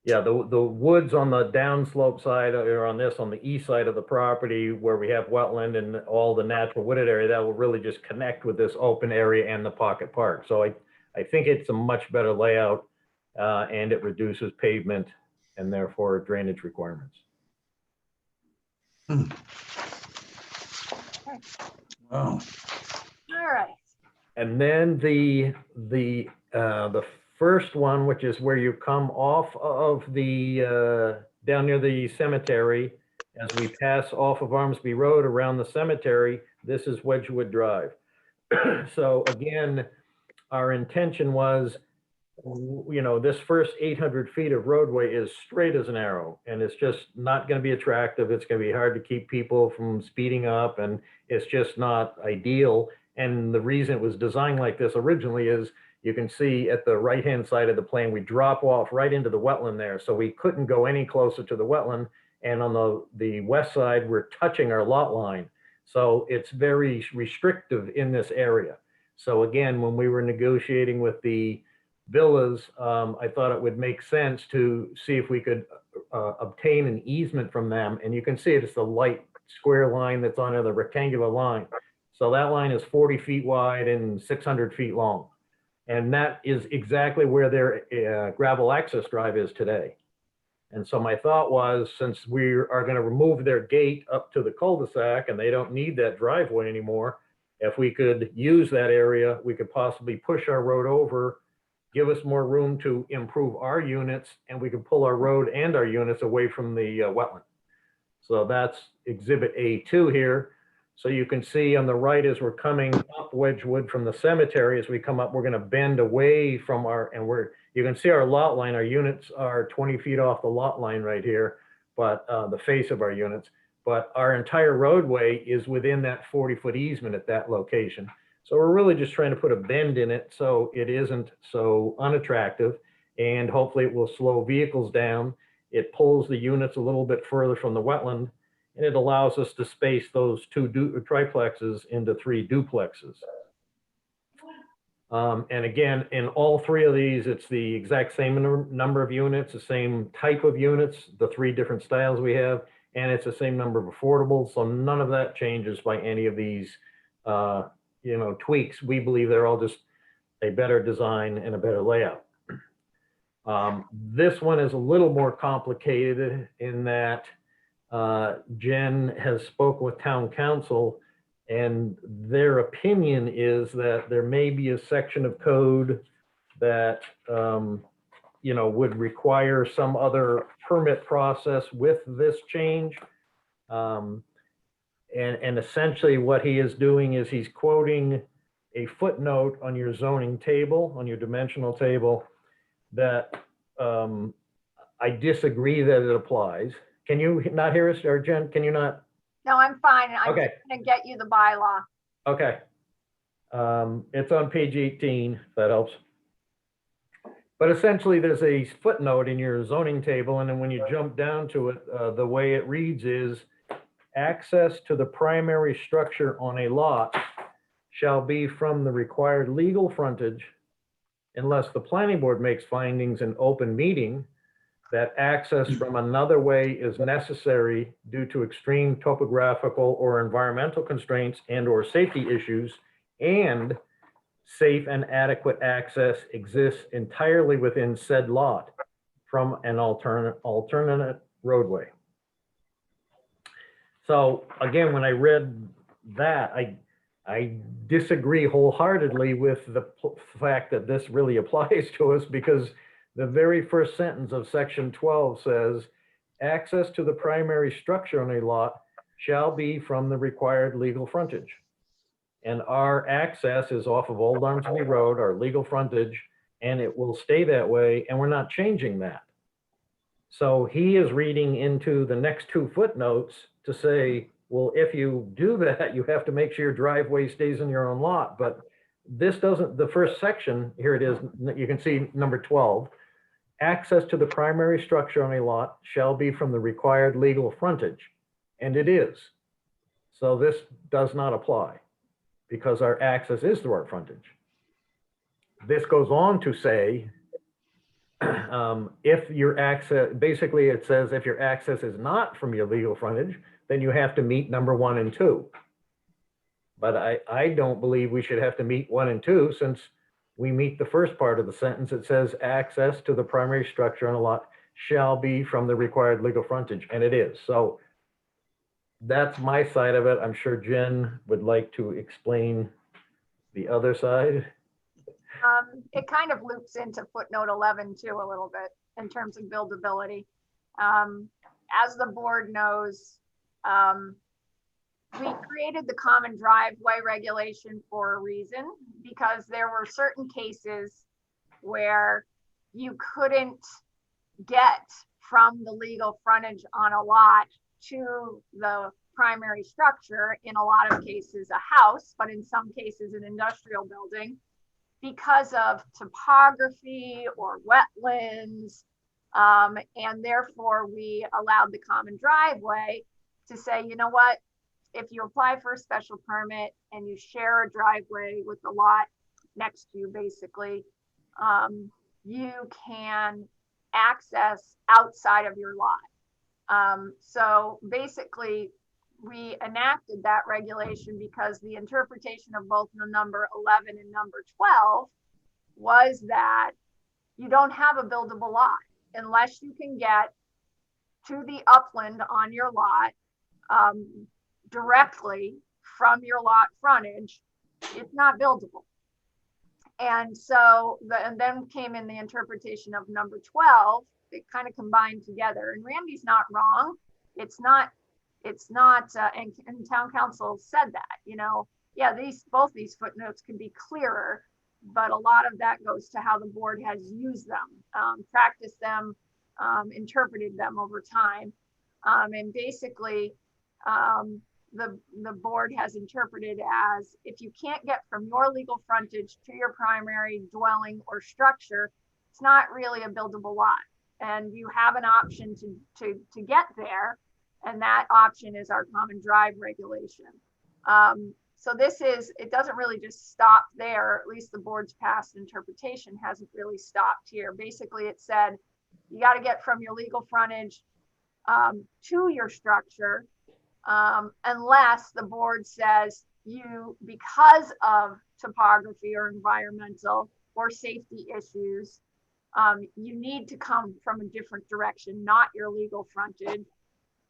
Yeah, the woods on the downslope side or on the east side of the property where we have wetland and all the natural wooded area, that will really just connect with this open area and the pocket park. So I think it's a much better layout and it reduces pavement and therefore drainage requirements. Wow. All right. And then the first one, which is where you come off of the down near the cemetery, as we pass off of Armsby Road around the cemetery, this is Wedgewood Drive. So again, our intention was, this first 800 feet of roadway is straight as an arrow, and it's just not going to be attractive. It's going to be hard to keep people from speeding up, and it's just not ideal. And the reason it was designed like this originally is, you can see at the right-hand side of the plan, we drop off right into the wetland there. So we couldn't go any closer to the wetland. And on the west side, we're touching our lot line. So it's very restrictive in this area. So again, when we were negotiating with the villas, I thought it would make sense to see if we could obtain an easement from them. And you can see it's the light square line that's on the rectangular line. So that line is 40 feet wide and 600 feet long. And that is exactly where their gravel access drive is today. And so my thought was, since we are going to remove their gate up to the cul-de-sac and they don't need that driveway anymore, if we could use that area, we could possibly push our road over, give us more room to improve our units, and we could pull our road and our units away from the wetland. So that's Exhibit A2 here. So you can see on the right, as we're coming up Wedgewood from the cemetery, as we come up, we're going to bend away from you can see our lot line. Our units are 20 feet off the lot line right here, but the face of our units. But our entire roadway is within that 40-foot easement at that location. So we're really just trying to put a bend in it so it isn't so unattractive, and hopefully it will slow vehicles down. It pulls the units a little bit further from the wetland, and it allows us to space those two triplexes into 3 duplexes. And again, in all 3 of these, it's the exact same number of units, the same type of units, the 3 different styles we have, and it's the same number of affordables. So none of that changes by any of these, tweaks. We believe they're all just a better design and a better layout. This one is a little more complicated in that Jen has spoken with town council, and their opinion is that there may be a section of code that would require some other permit process with this change. And essentially what he is doing is he's quoting a footnote on your zoning table, on your dimensional table, that I disagree that it applies. Can you not hear us, or Jen, can you not? No, I'm fine. I'm Okay. just gonna get you the bylaw. Okay. It's on page 18, if that helps. But essentially, there's a footnote in your zoning table, and then when you jump down to it, the way it reads is, access to the primary structure on a lot shall be from the required legal frontage unless the planning board makes findings in open meeting that access from another way is necessary due to extreme topographical or environmental constraints and or safety issues, and safe and adequate access exists entirely within said lot from an alternate roadway. So again, when I read that, I disagree wholeheartedly with the fact that this really applies to us, because the very first sentence of section 12 says, access to the primary structure on a lot shall be from the required legal frontage. And our access is off of Old Armsley Road, our legal frontage, and it will stay that way, and we're not changing that. So he is reading into the next two footnotes to say, well, if you do that, you have to make sure your driveway stays in your own lot. But this doesn't, the first section, here it is, you can see number 12, access to the primary structure on a lot shall be from the required legal frontage. And it is. So this does not apply because our access is through our frontage. This goes on to say, if your access, basically it says if your access is not from your legal frontage, then you have to meet number 1 and 2. But I don't believe we should have to meet 1 and 2, since we meet the first part of the sentence. It says access to the primary structure on a lot shall be from the required legal frontage, and it is. So that's my side of it. I'm sure Jen would like to explain the other side. It kind of loops into footnote 11 too, a little bit in terms of buildability. As the board knows, we created the common driveway regulation for a reason, because there were certain cases where you couldn't get from the legal frontage on a lot to the primary structure, in a lot of cases a house, but in some cases an industrial building, because of topography or wetlands. And therefore we allowed the common driveway to say, you know what, if you apply for a special permit and you share a driveway with the lot next to you, basically, you can access outside of your lot. So basically, we enacted that regulation because the interpretation of both the number 11 and number 12 was that you don't have a buildable lot unless you can get to the upland on your lot directly from your lot frontage. It's not buildable. And so and then came in the interpretation of number 12. It kind of combined together, and Randy's not wrong. It's not, and town council said that, you know, yeah, both these footnotes can be clearer, but a lot of that goes to how the board has used them, practiced them, interpreted them over time. And basically, the board has interpreted as, if you can't get from your legal frontage to your primary dwelling or structure, it's not really a buildable lot. And you have an option to get there. And that option is our common drive regulation. So it doesn't really just stop there. At least the board's past interpretation hasn't really stopped here. Basically, it said, you got to get from your legal frontage to your structure, unless the board says because of topography or environmental or safety issues, you need to come from a different direction, not your legal frontage.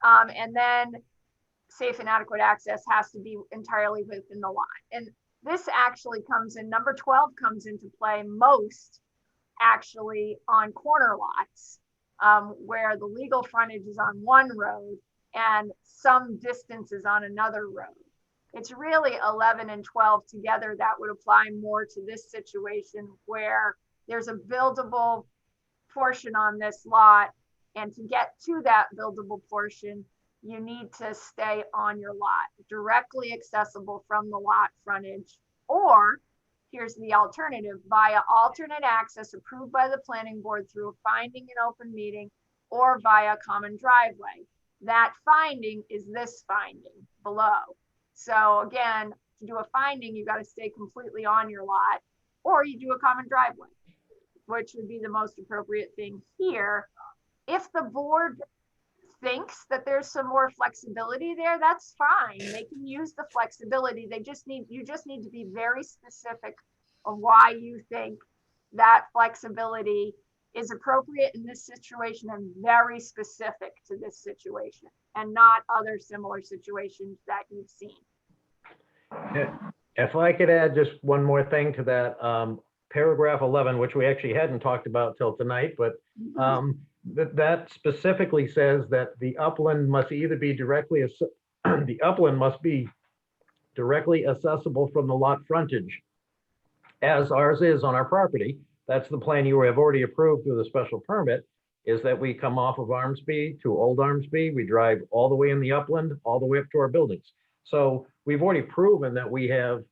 And then safe and adequate access has to be entirely within the lot. And this actually comes in, number 12 comes into play most actually on corner lots, where the legal frontage is on one road and some distance is on another road. It's really 11 and 12 together that would apply more to this situation, where there's a buildable portion on this lot, and to get to that buildable portion, you need to stay on your lot, directly accessible from the lot frontage, or here's the alternative, via alternate access approved by the planning board through a finding in open meeting, or via common driveway. That finding is this finding below. So again, to do a finding, you got to stay completely on your lot, or you do a common driveway, which would be the most appropriate thing here. If the board thinks that there's some more flexibility there, that's fine. They can use the flexibility. You just need to be very specific of why you think that flexibility is appropriate in this situation and very specific to this situation, and not other similar situations that you've seen. If I could add just one more thing to that, paragraph 11, which we actually hadn't talked about till tonight, but that specifically says that the upland must either be the upland must be directly accessible from the lot frontage, as ours is on our property. That's the plan you have already approved through the special permit, is that we come off of Armsby to Old Armsby, we drive all the way in the upland, all the way up to our buildings. So we've already proven that we have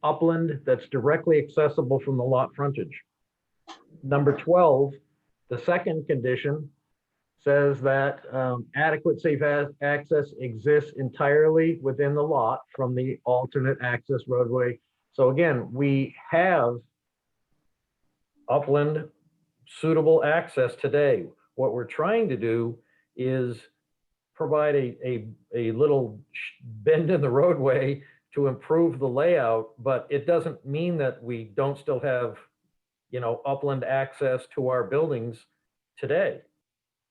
upland that's directly accessible from the lot frontage. Number 12, the second condition says that adequate safe access exists entirely within the lot from the alternate access roadway. So again, we have upland suitable access today. What we're trying to do is provide a little bend in the roadway to improve the layout, but it doesn't mean that we don't still have, upland access to our buildings today.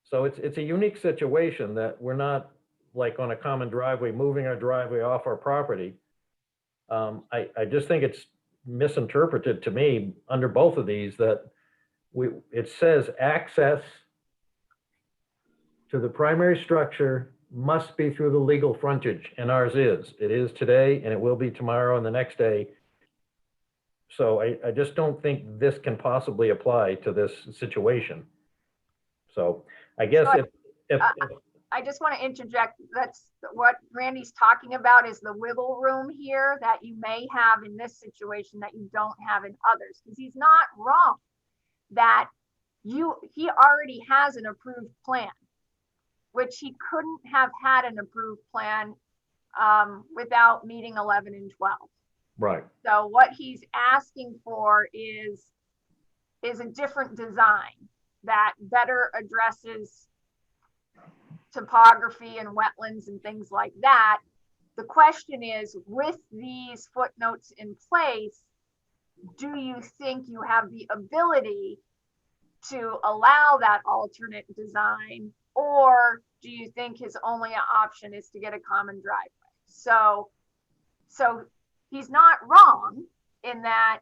So it's a unique situation that we're not like on a common driveway, moving our driveway off our property. I just think it's misinterpreted to me under both of these that it says access to the primary structure must be through the legal frontage, and ours is. It is today, and it will be tomorrow and the next day. So I just don't think this can possibly apply to this situation. So I guess So if I just want to interject. That's what Randy's talking about, is the wiggle room here that you may have in this situation that you don't have in others. Because he's not wrong that he already has an approved plan, which he couldn't have had an approved plan without meeting 11 and 12. right, So what he's asking for is a different design that better addresses topography and wetlands and things like that. The question is, with these footnotes in place, do you think you have the ability to allow that alternate design, or do you think his only option is to get a common driveway? So he's not wrong in that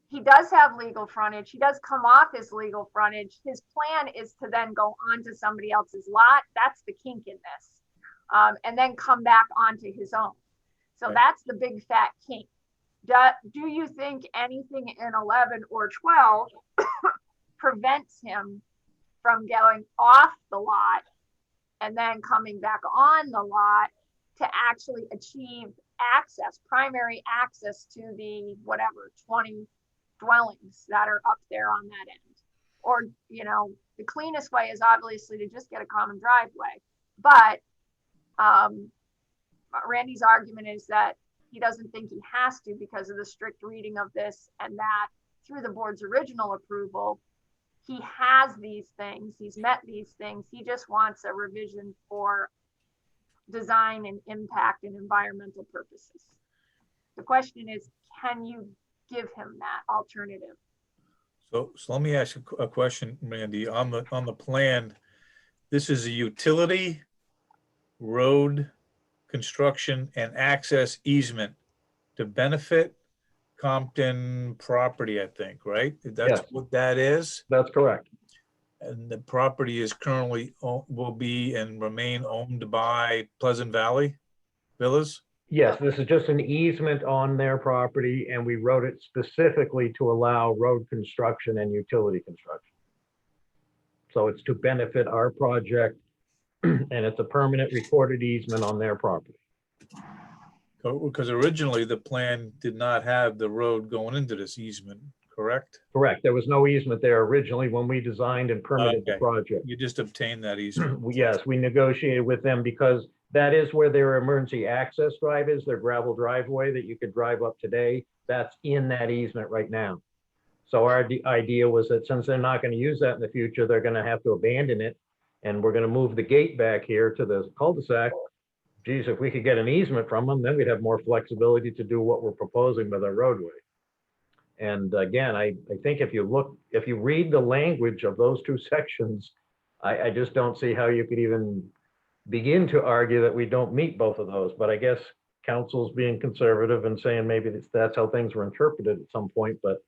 he does have legal frontage. He does come off his legal frontage. His plan is to then go onto somebody else's lot. That's the kink in this. And then come back onto his own. So Right. that's the big fat kink. Do you think anything in 11 or 12 prevents him from going off the lot and then coming back on the lot to actually achieve access, primary access to the 20 dwellings that are up there on that end? Or, the cleanest way is obviously to just get a common driveway. But Randy's argument is that he doesn't think he has to because of the strict reading of this, and that through the board's original approval, he has these things, he's met these things. He just wants a revision for design and impact and environmental purposes. The question is, can you give him that alternative? So let me ask you a question, Randy. On the plan, this is a utility, road, construction, and access easement to benefit Compton property, I think, right? That's Yes. what that is. that's correct. And the property is currently, will be and remain owned by Pleasant Valley Villas? Yes, this is just an easement on their property, and we wrote it specifically to allow road construction and utility construction. So it's to benefit our project, and it's a permanent recorded easement on their property. Because originally the plan did not have the road going into this easement, correct? Correct. There was no easement there originally when we designed and permitted the Okay. project. You just obtained that easement. Yes, we negotiated with them because that is where their emergency access drive is, their gravel driveway that you could drive up today. That's in that easement right now. So our idea was that since they're not going to use that in the future, they're going to have to abandon it. And we're going to move the gate back here to the cul-de-sac. Geez, if we could get an easement from them, then we'd have more flexibility to do what we're proposing with our roadway. And again, I think if you read the language of those two sections, I just don't see how you could even begin to argue that we don't meet both of those. But I guess council's being conservative and saying maybe that's how things were interpreted at some point, but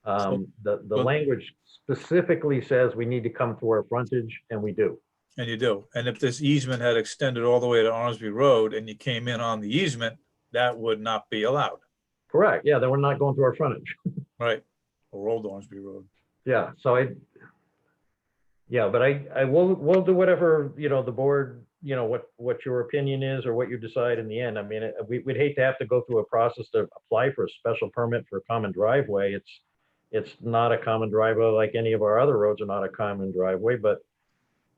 the but- language specifically says we need to come to our frontage, and we do. And you do. And if this easement had extended all the way to Ormsby Road and you came in on the easement, that would not be allowed, Correct, yeah, then we're not going to our frontage. right? Or Old Ormsby Road. Yeah, so but I we'll do whatever, the board, what your opinion is or what you decide in the end. I mean, we'd hate to have to go through a process to apply for a special permit for a common driveway. It's not a common driveway like any of our other roads are not a common driveway, but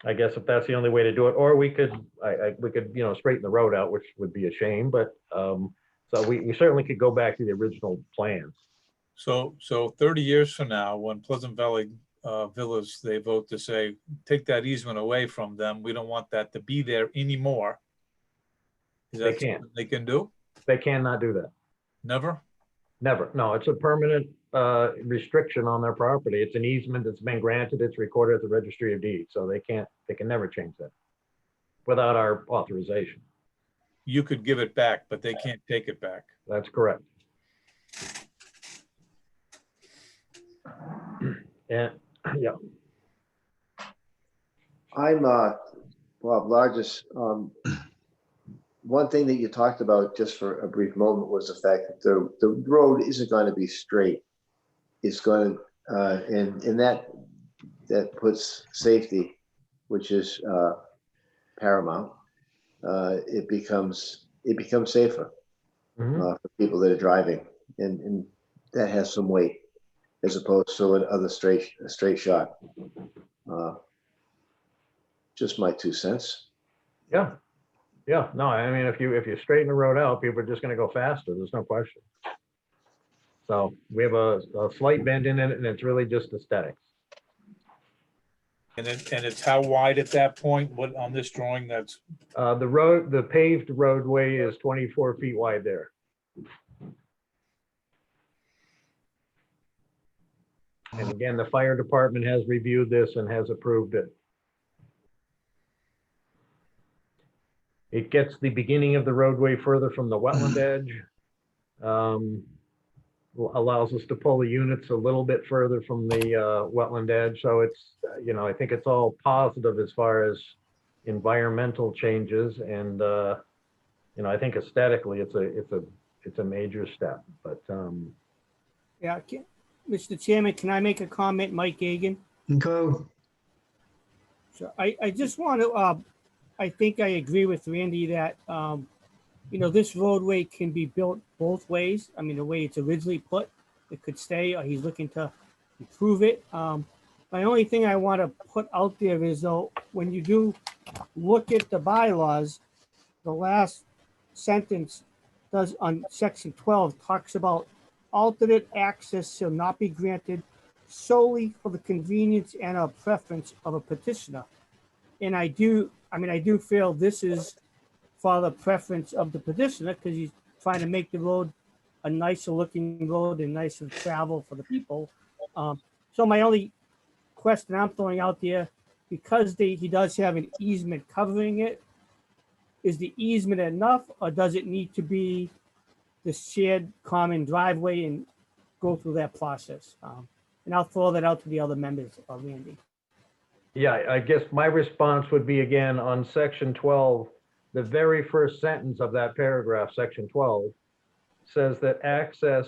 I guess if that's the only way to do it, or we could, we could, straighten the road out, which would be a shame, but, so we certainly could go back to the original plans. So 30 years from now, when Pleasant Valley Villas, they vote to say, take that easement away from them, we don't want that to be there anymore. Is They that can't. something they can do? They cannot do that. Never? Never. No, it's a permanent restriction on their property. It's an easement that's been granted. It's recorded at the Registry of Deeds. So they can never change that without our authorization. You could give it back, but they can't take it back. That's correct. And yeah, I'm Bob Largest. One thing that you talked about just for a brief moment was the fact that the road isn't going to be straight. It's going to, and that puts safety, which is paramount. It becomes safer for people that are driving, and that has some weight as opposed to a straight shot. Just my 2 cents. yeah. Yeah, no, I mean, if you straighten the road out, people are just gonna go faster, there's no question. So we have a slight bend in it, and it's really just aesthetics. And it's how wide at that point? What on this drawing that's, The paved roadway is 24 feet wide there. And again, the fire department has reviewed this and has approved it. It gets the beginning of the roadway further from the wetland edge. Allows us to pull the units a little bit further from the wetland edge. So it's, I think it's all positive as far as environmental changes. And, I think aesthetically, it's a major step, but, Yeah, Mr. Chairman, can I make a comment, Mike Gagan? Go. So I just want to, I think I agree with Randy that, this roadway can be built both ways. I mean, the way it's originally put, it could stay, or he's looking to improve it. My only thing I want to put out there is though, when you do look at the bylaws, the last sentence does on section 12 talks about alternate access shall not be granted solely for the convenience and or preference of a petitioner. And I do feel this is for the preference of the petitioner because he's trying to make the road a nicer looking road and nicer travel for the people. So my only question I'm throwing out there, because he does have an easement covering it, is the easement enough or does it need to be the shared common driveway and go through that process? And I'll throw that out to the other members of Randy. yeah, I guess my response would be again on section 12, the very first sentence of that paragraph, section 12, says that access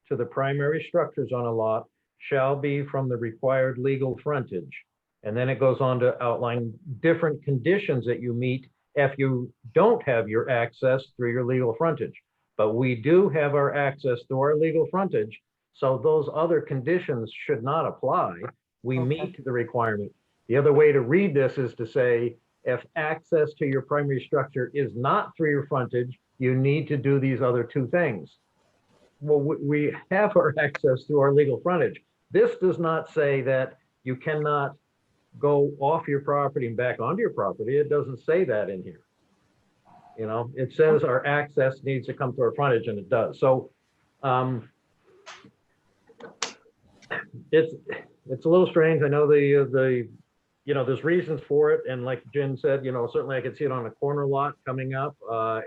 to the primary structures on a lot shall be from the required legal frontage. And then it goes on to outline different conditions that you meet if you don't have your access through your legal frontage. But we do have our access through our legal frontage, so those other conditions should not apply. We meet the requirement. The other way to read this is to say, if access to your primary structure is not through your frontage, you need to do these other two things. Well, we have our access through our legal frontage. This does not say that you cannot go off your property and back onto your property. It doesn't say that in here. It says our access needs to come to our frontage, and it does. So it's a little strange. I know the there's reasons for it. And like Jen said, certainly I could see it on a corner lot coming up.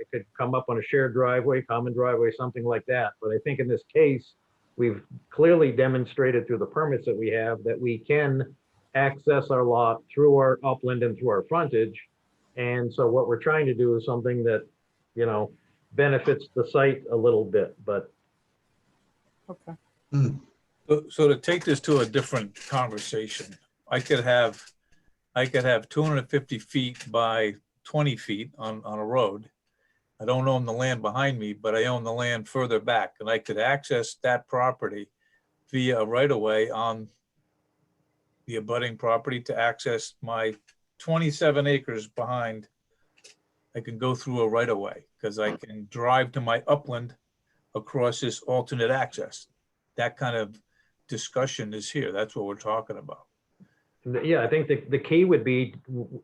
It could come up on a shared driveway, common driveway, something like that. But I think in this case, we've clearly demonstrated through the permits that we have that we can access our lot through our upland and through our frontage. And so what we're trying to do is something that, benefits the site a little bit, but Okay. So to take this to a different conversation, I could have 250 feet by 20 feet on a road. I don't own the land behind me, but I own the land further back, and I could access that property via a right-of-way on the abutting property to access my 27 acres behind. I can go through a right-of-way because I can drive to my upland across this alternate access. That kind of discussion is here. That's what we're talking about. yeah, I think the key would be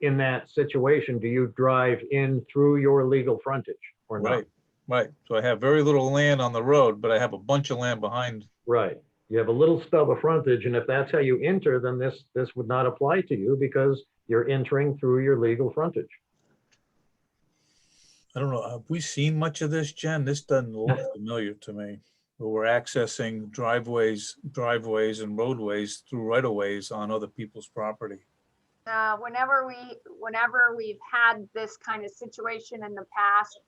in that situation, do you drive in through your legal frontage or not? Right. So I have very little land on the road, but I have a bunch of land behind. Right. You have a little stub of frontage, and if that's how you enter, then this would not apply to you because you're entering through your legal frontage. I don't know, have we seen much of this, Jen? This doesn't look familiar to me. Where we're accessing driveways and roadways through right-of-ways on other people's property. Whenever we've had this kind of situation in the past,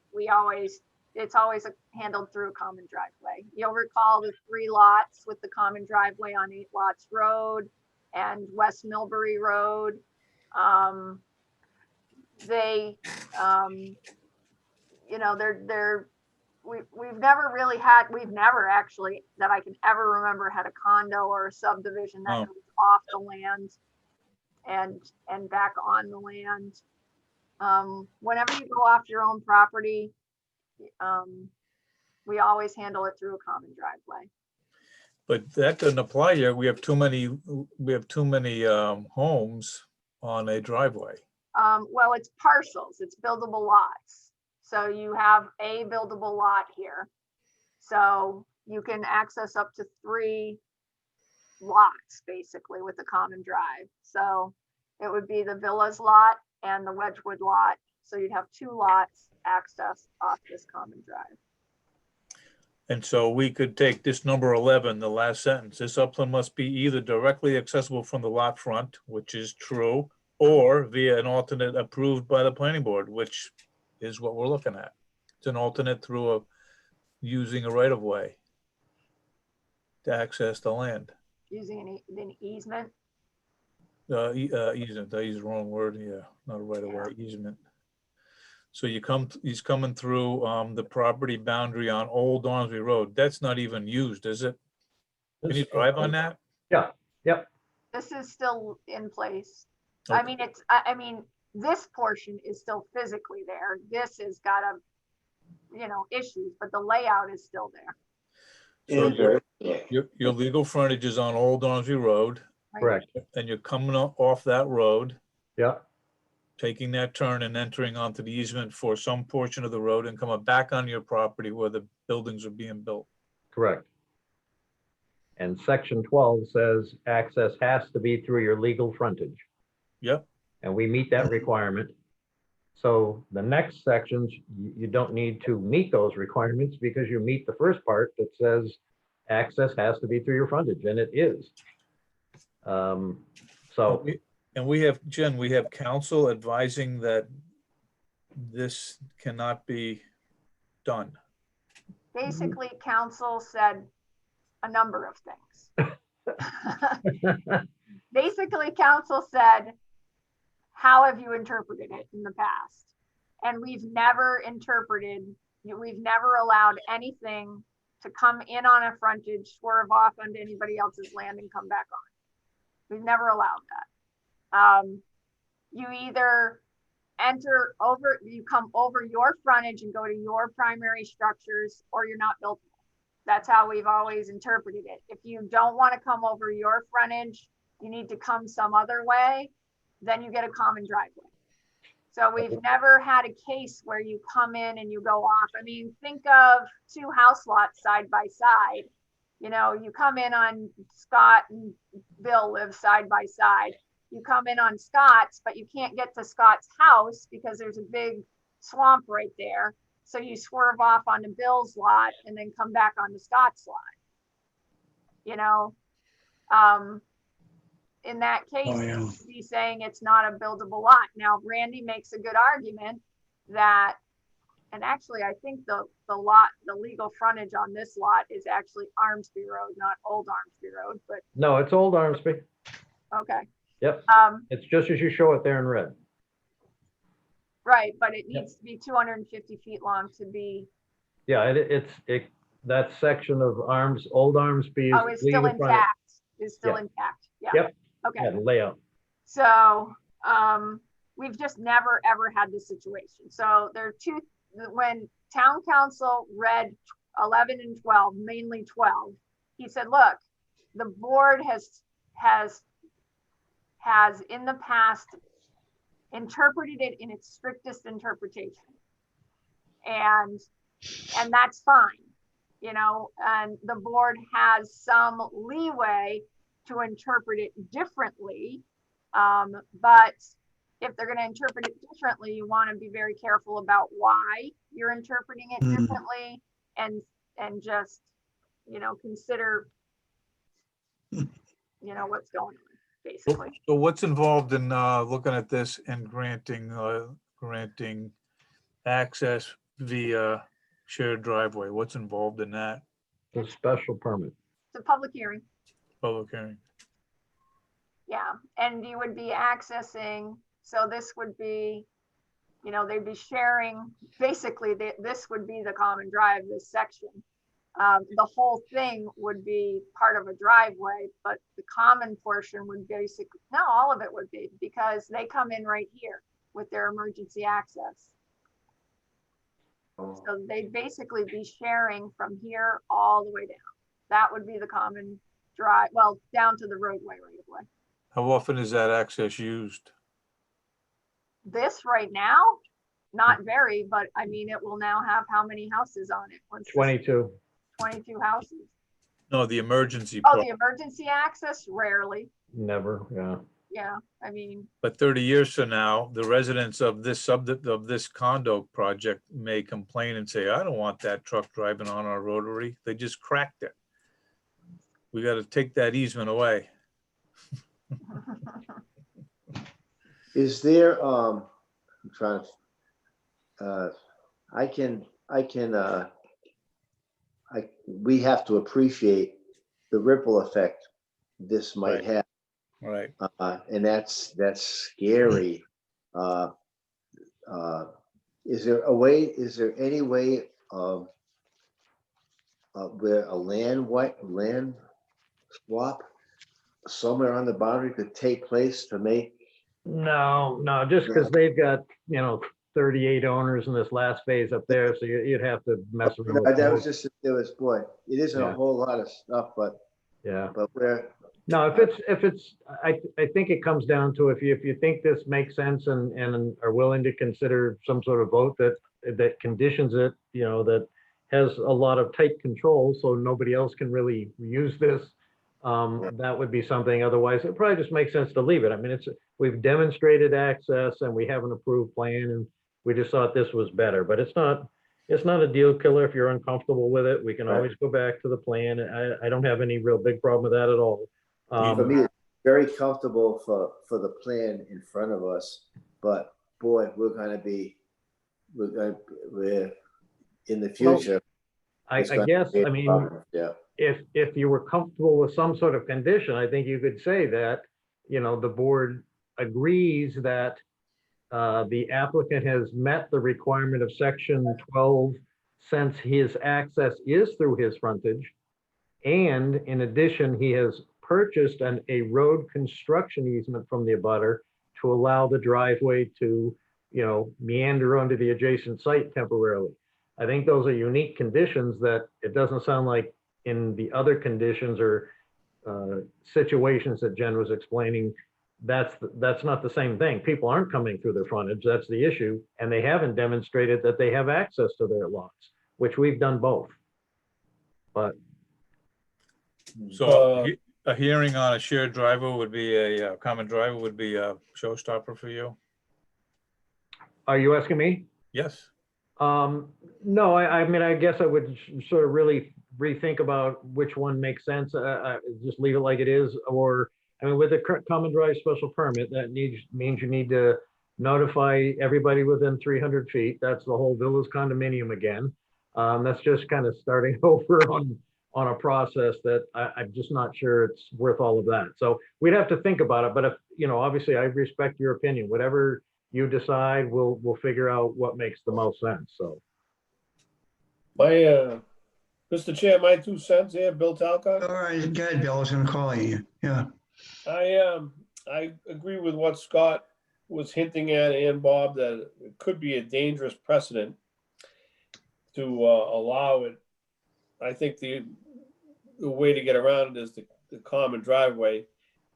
it's always handled through a common driveway. You'll recall the 3 lots with the common driveway on 8 Lots Road and West Millbury Road. We've never actually, that I can ever remember, had a condo or a subdivision that goes off the land and back on the land. Whenever you go off your own property, we always handle it through a common driveway. But that doesn't apply here. We have too many homes on a driveway. Well, it's parcels, it's buildable lots. So you have a buildable lot here. So you can access up to 3 lots basically with a common drive. So it would be the Villas lot and the Wedgewood lot. So you'd have 2 lots accessed off this common drive. And so we could take this number 11, the last sentence, this upland must be either directly accessible from the lot front, which is true, or via an alternate approved by the planning board, which is what we're looking at. It's an alternate through using a right of way to access the land. Using an easement. Easement, I used the wrong word, yeah, not a right of way, easement. So he's coming through the property boundary on Old Ormsby Road. That's not even used, is it? Can you drive on that? Yeah, yep. This is still in place. Okay. I mean, this portion is still physically there. This has got issues, but the layout is still there. So your legal frontage is on Old Ormsby Road. Right? Correct. And you're coming off that road, Yeah, taking that turn and entering onto the easement for some portion of the road and coming back on your property where the buildings are being built. correct. And section 12 says access has to be through your legal frontage. Yep. And we meet that requirement. So the next sections, you don't need to meet those requirements because you meet the first part that says access has to be through your frontage, and it is. So And we have, Jen, we have counsel advising that this cannot be done. Basically, council said a number of things. Basically, council said, how have you interpreted it in the past? And we've never allowed anything to come in on a frontage, swerve off onto anybody else's land and come back on. We've never allowed that. You either you come over your frontage and go to your primary structures, or you're not built. That's how we've always interpreted it. If you don't want to come over your frontage, you need to come some other way, then you get a common driveway. So we've never had a case where you come in and you go off. I mean, think of 2 house lots side by side. You come in on Scott and Bill live side by side. you come in on Scott's, but you can't get to Scott's house because there's a big swamp right there. So you swerve off onto Bill's lot and then come back onto Scott's lot. You know, in that case, Oh, yeah. he's saying it's not a buildable lot. Now, Randy makes a good argument that, and actually, I think the legal frontage on this lot is actually Armsby Road, not Old Armsby Road, but No, it's Old Armsby. okay. Yep. It's just as you show it there in red. Right, but it needs to be 250 feet long to be, Yeah, that section of Old Armsby oh, it's still legal frontage. intact, is still Yeah. intact, yeah. Yep. Okay. Yeah, the layout. So, we've just never, ever had this situation. So there are two, when town council read 11 and 12, mainly 12, he said, look, the board has in the past interpreted it in its strictest interpretation. And that's fine, you know, and the board has some leeway to interpret it differently. But if they're going to interpret it differently, you want to be very careful about why you're interpreting it differently, and just, you know, consider, you know, what's going on, basically. So what's involved in looking at this and granting access via shared driveway? What's involved in that The special permit. It's a public hearing. public hearing? Yeah, and you would be accessing, so this would be, you know, they'd be sharing, basically, this would be the common drive, this section. The whole thing would be part of a driveway, but the common portion would basically, no, all of it would be, because they come in right here with their emergency access. So they'd basically be sharing from here all the way down. That would be the common drive, well, down to the roadway right away. How often is that access used? This right now, not very, but I mean, it will now have how many houses on it? Once this- 22. 22 houses. No, the emergency Oh, part. the emergency access, rarely. Never, yeah. Yeah, I mean, But 30 years from now, the residents of this condo project may complain and say, I don't want that truck driving on our rotary. They just cracked it. We got to take that easement away. Is there, I'm trying to, we have to appreciate the ripple effect this might Right. have. Right. And that's scary. Is there any way of where a land swap somewhere on the boundary could take place to make? No, just because they've got, 38 owners in this last phase up there, so you'd have to mess around with That was those. just, boy, it isn't a Yeah. whole lot of stuff, but Yeah. where, No, if it's, I think it comes down to if you think this makes sense and are willing to consider some sort of vote that conditions it, that has a lot of tight control, so nobody else can really use this. That would be something. Otherwise, it probably just makes sense to leave it. I mean, we've demonstrated access and we have an approved plan, and we just thought this was better, but it's not a deal killer. If you're uncomfortable with it, we can Right. always go back to the plan. I don't have any real big problem with that at all. for me, it's very comfortable for the plan in front of us, but boy, we're in the future. I it's gonna guess, be a I mean, problem. Yeah. if you were comfortable with some sort of condition, I think you could say that, the board agrees that the applicant has met the requirement of section 12 since his access is through his frontage. And in addition, he has purchased a road construction easement from the abutter to allow the driveway to, meander onto the adjacent site temporarily. I think those are unique conditions that it doesn't sound like in the other conditions or situations that Jen was explaining, that's not the same thing. People aren't coming through their frontage, that's the issue, and they haven't demonstrated that they have access to their lots, which we've done both. But So a hearing on a shared driver would be a common driver would be a showstopper for you? Are you asking me? Yes. No, I mean, I guess I would sort of really rethink about which one makes sense. Just leave it like it is, or, I mean, with a common drive special permit, that means you need to notify everybody within 300 feet. That's the whole village condominium again. That's just kind of starting over on a process that I'm just not sure it's worth all of that. So we'd have to think about it, but if, obviously I respect your opinion, whatever you decide, we'll figure out what makes the most sense, so. My, Mr. Chair, my 2 cents here, Bill Talcott. All right, go ahead, Bill. I was gonna call you. Yeah. I agree with what Scott was hinting at and Bob, that it could be a dangerous precedent to allow it. I think the way to get around it is the common driveway,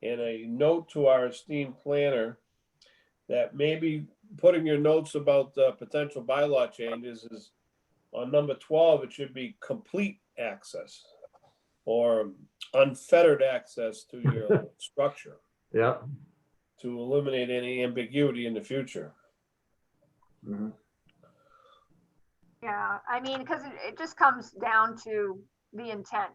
and a note to our esteemed planner that maybe putting your notes about potential bylaw changes is on number 12, it should be complete access or unfettered access to your structure Yeah. to eliminate any ambiguity in the future. Yeah, I mean, because it just comes down to the intent.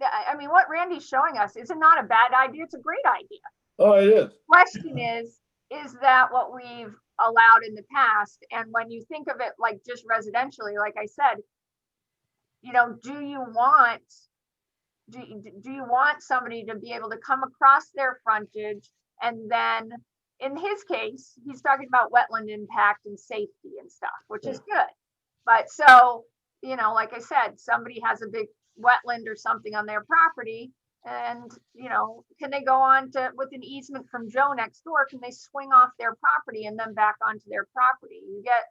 I mean, what Randy's showing us is not a bad idea. It's a great idea. Oh, it is. Question is that what we've allowed in the past? And when you think of it like just residentially, like I said, do you want somebody to be able to come across their frontage, and then in his case, he's talking about wetland impact and safety and stuff, which is good. But so, like I said, somebody has a big wetland or something on their property, and, can they go on with an easement from Joe next door? Can they swing off their property and then back onto their property? You get,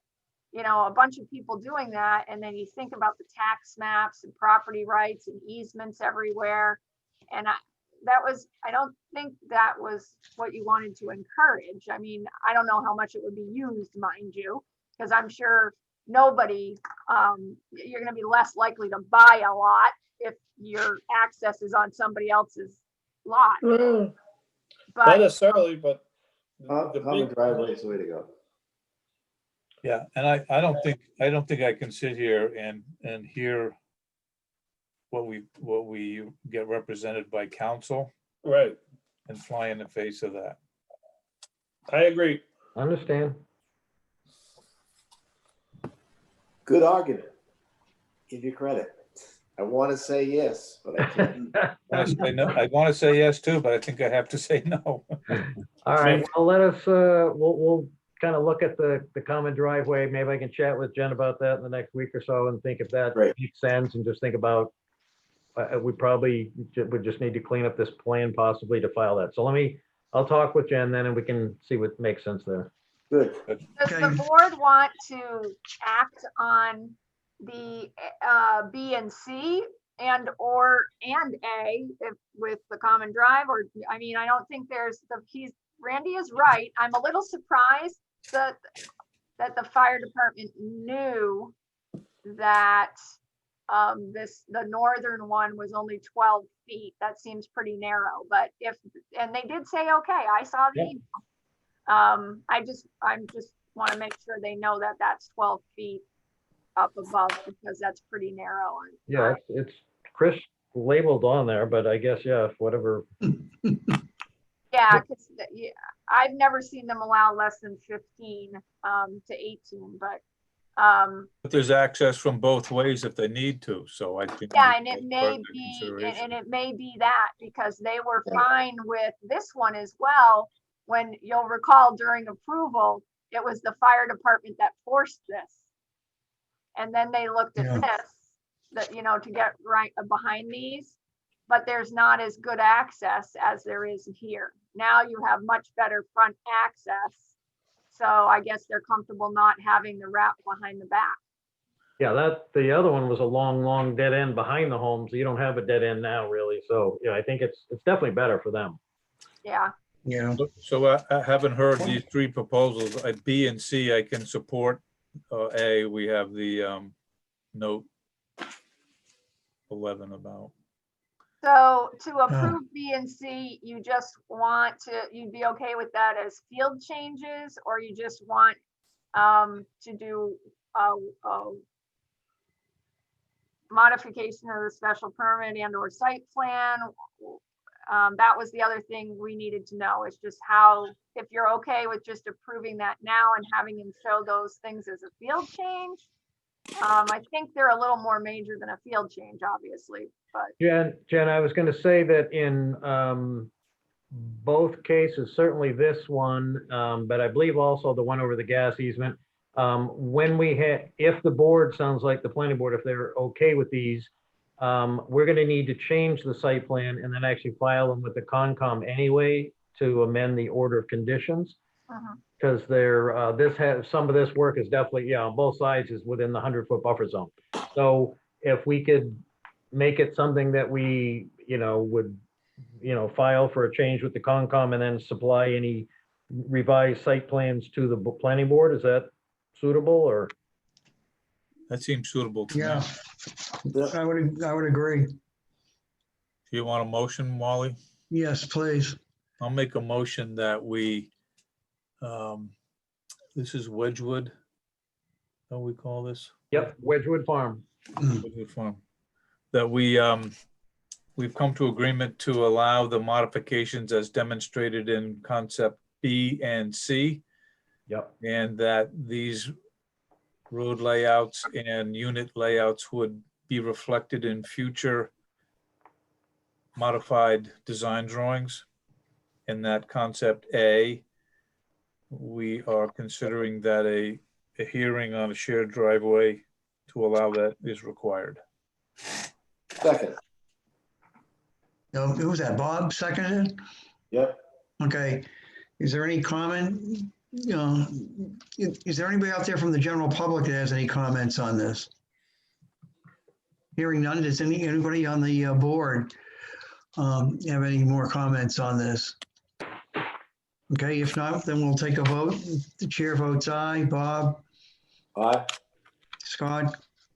a bunch of people doing that. And then you think about the tax maps and property rights and easements everywhere. And I don't think that was what you wanted to encourage. I mean, I don't know how much it would be used, mind you, because I'm sure nobody, you're going to be less likely to buy a lot if your access is on somebody else's lot. Not But necessarily, but The common driveway is the way to go. Yeah, and I don't think I can sit here and hear what we get represented by council right. and fly in the face of that. I agree. I understand. Good argument. Give you credit. I want to say yes, but I can't. I want to say yes too, but I think I have to say no. All right, well, let us, we'll kind of look at the common driveway. Maybe I can chat with Jen about that in the next week or so and think if that Great. makes sense, and just think about, we probably would just need to clean up this plan possibly to file that. So I'll talk with Jen then and we can see what makes sense there. Good. does the board want to act on the B and C and A with the common drive? Or, I mean, I don't think Randy is right. I'm a little surprised that the fire department knew that the northern one was only 12 feet. That seems pretty narrow, but and they did say, okay, I saw the email. I just want to make sure they know that that's 12 feet up above, because that's pretty narrow. Yeah, it's Chris labeled on there, but I guess, yeah, whatever. Yeah, because I've never seen them allow less than 15 to 18, but But there's access from both ways if they need to, so I think. yeah, and it that's may part of their be, consideration. and it may be that because they were Yeah. fine with this one as well. When you'll recall during approval, it was the fire department that forced this. And then they looked at Yeah. this, to get right behind these, but there's not as good access as there is here. Now you have much better front access. So I guess they're comfortable not having the wrap behind the back. Yeah, the other one was a long dead end behind the homes. You don't have a dead end now, really. So, yeah, I think it's definitely better for them. Yeah. Yeah. So I haven't heard these three proposals, B and C, I can support. A, we have the note 11 about. So to approve B and C, you just want to, you'd be okay with that as field changes, or you just want to do a modification of the special permit and or site plan? That was the other thing we needed to know, is just how, if you're okay with just approving that now and having him show those things as a field change. I think they're a little more major than a field change, obviously, but Jen, I was going to say that in both cases, certainly this one, but I believe also the one over the gas easement, when we had, if the board, sounds like the planning board, if they're okay with these, we're going to need to change the site plan and then actually file them with the Concom anyway to amend the order of conditions. Because they're, some of this work is definitely, on both sides is within the 100-foot buffer zone. So if we could make it something that we, would, file for a change with the Concom and then supply any revised site plans to the planning board, is that suitable or? That seems suitable to me. Yeah, I would agree. Do you want a motion, Wally? Yes, please. I'll make a motion that we, this is Wedgewood, how we call this? Yep, Wedgewood Farm. Wedgewood Farm. That we've come to agreement to allow the modifications as demonstrated in concept B and C. Yep. And that these road layouts and unit layouts would be reflected in future modified design drawings. In that concept A, we are considering that a hearing on a shared driveway to allow that is required. Second. No, who was that? Bob seconded? Yep. Okay. Is there any comment? Is there anybody out there from the general public that has any comments on this? Hearing none, does anybody on the board have any more comments on this? Okay, if not, then we'll take a vote. The chair votes aye. Bob, Aye. Scott,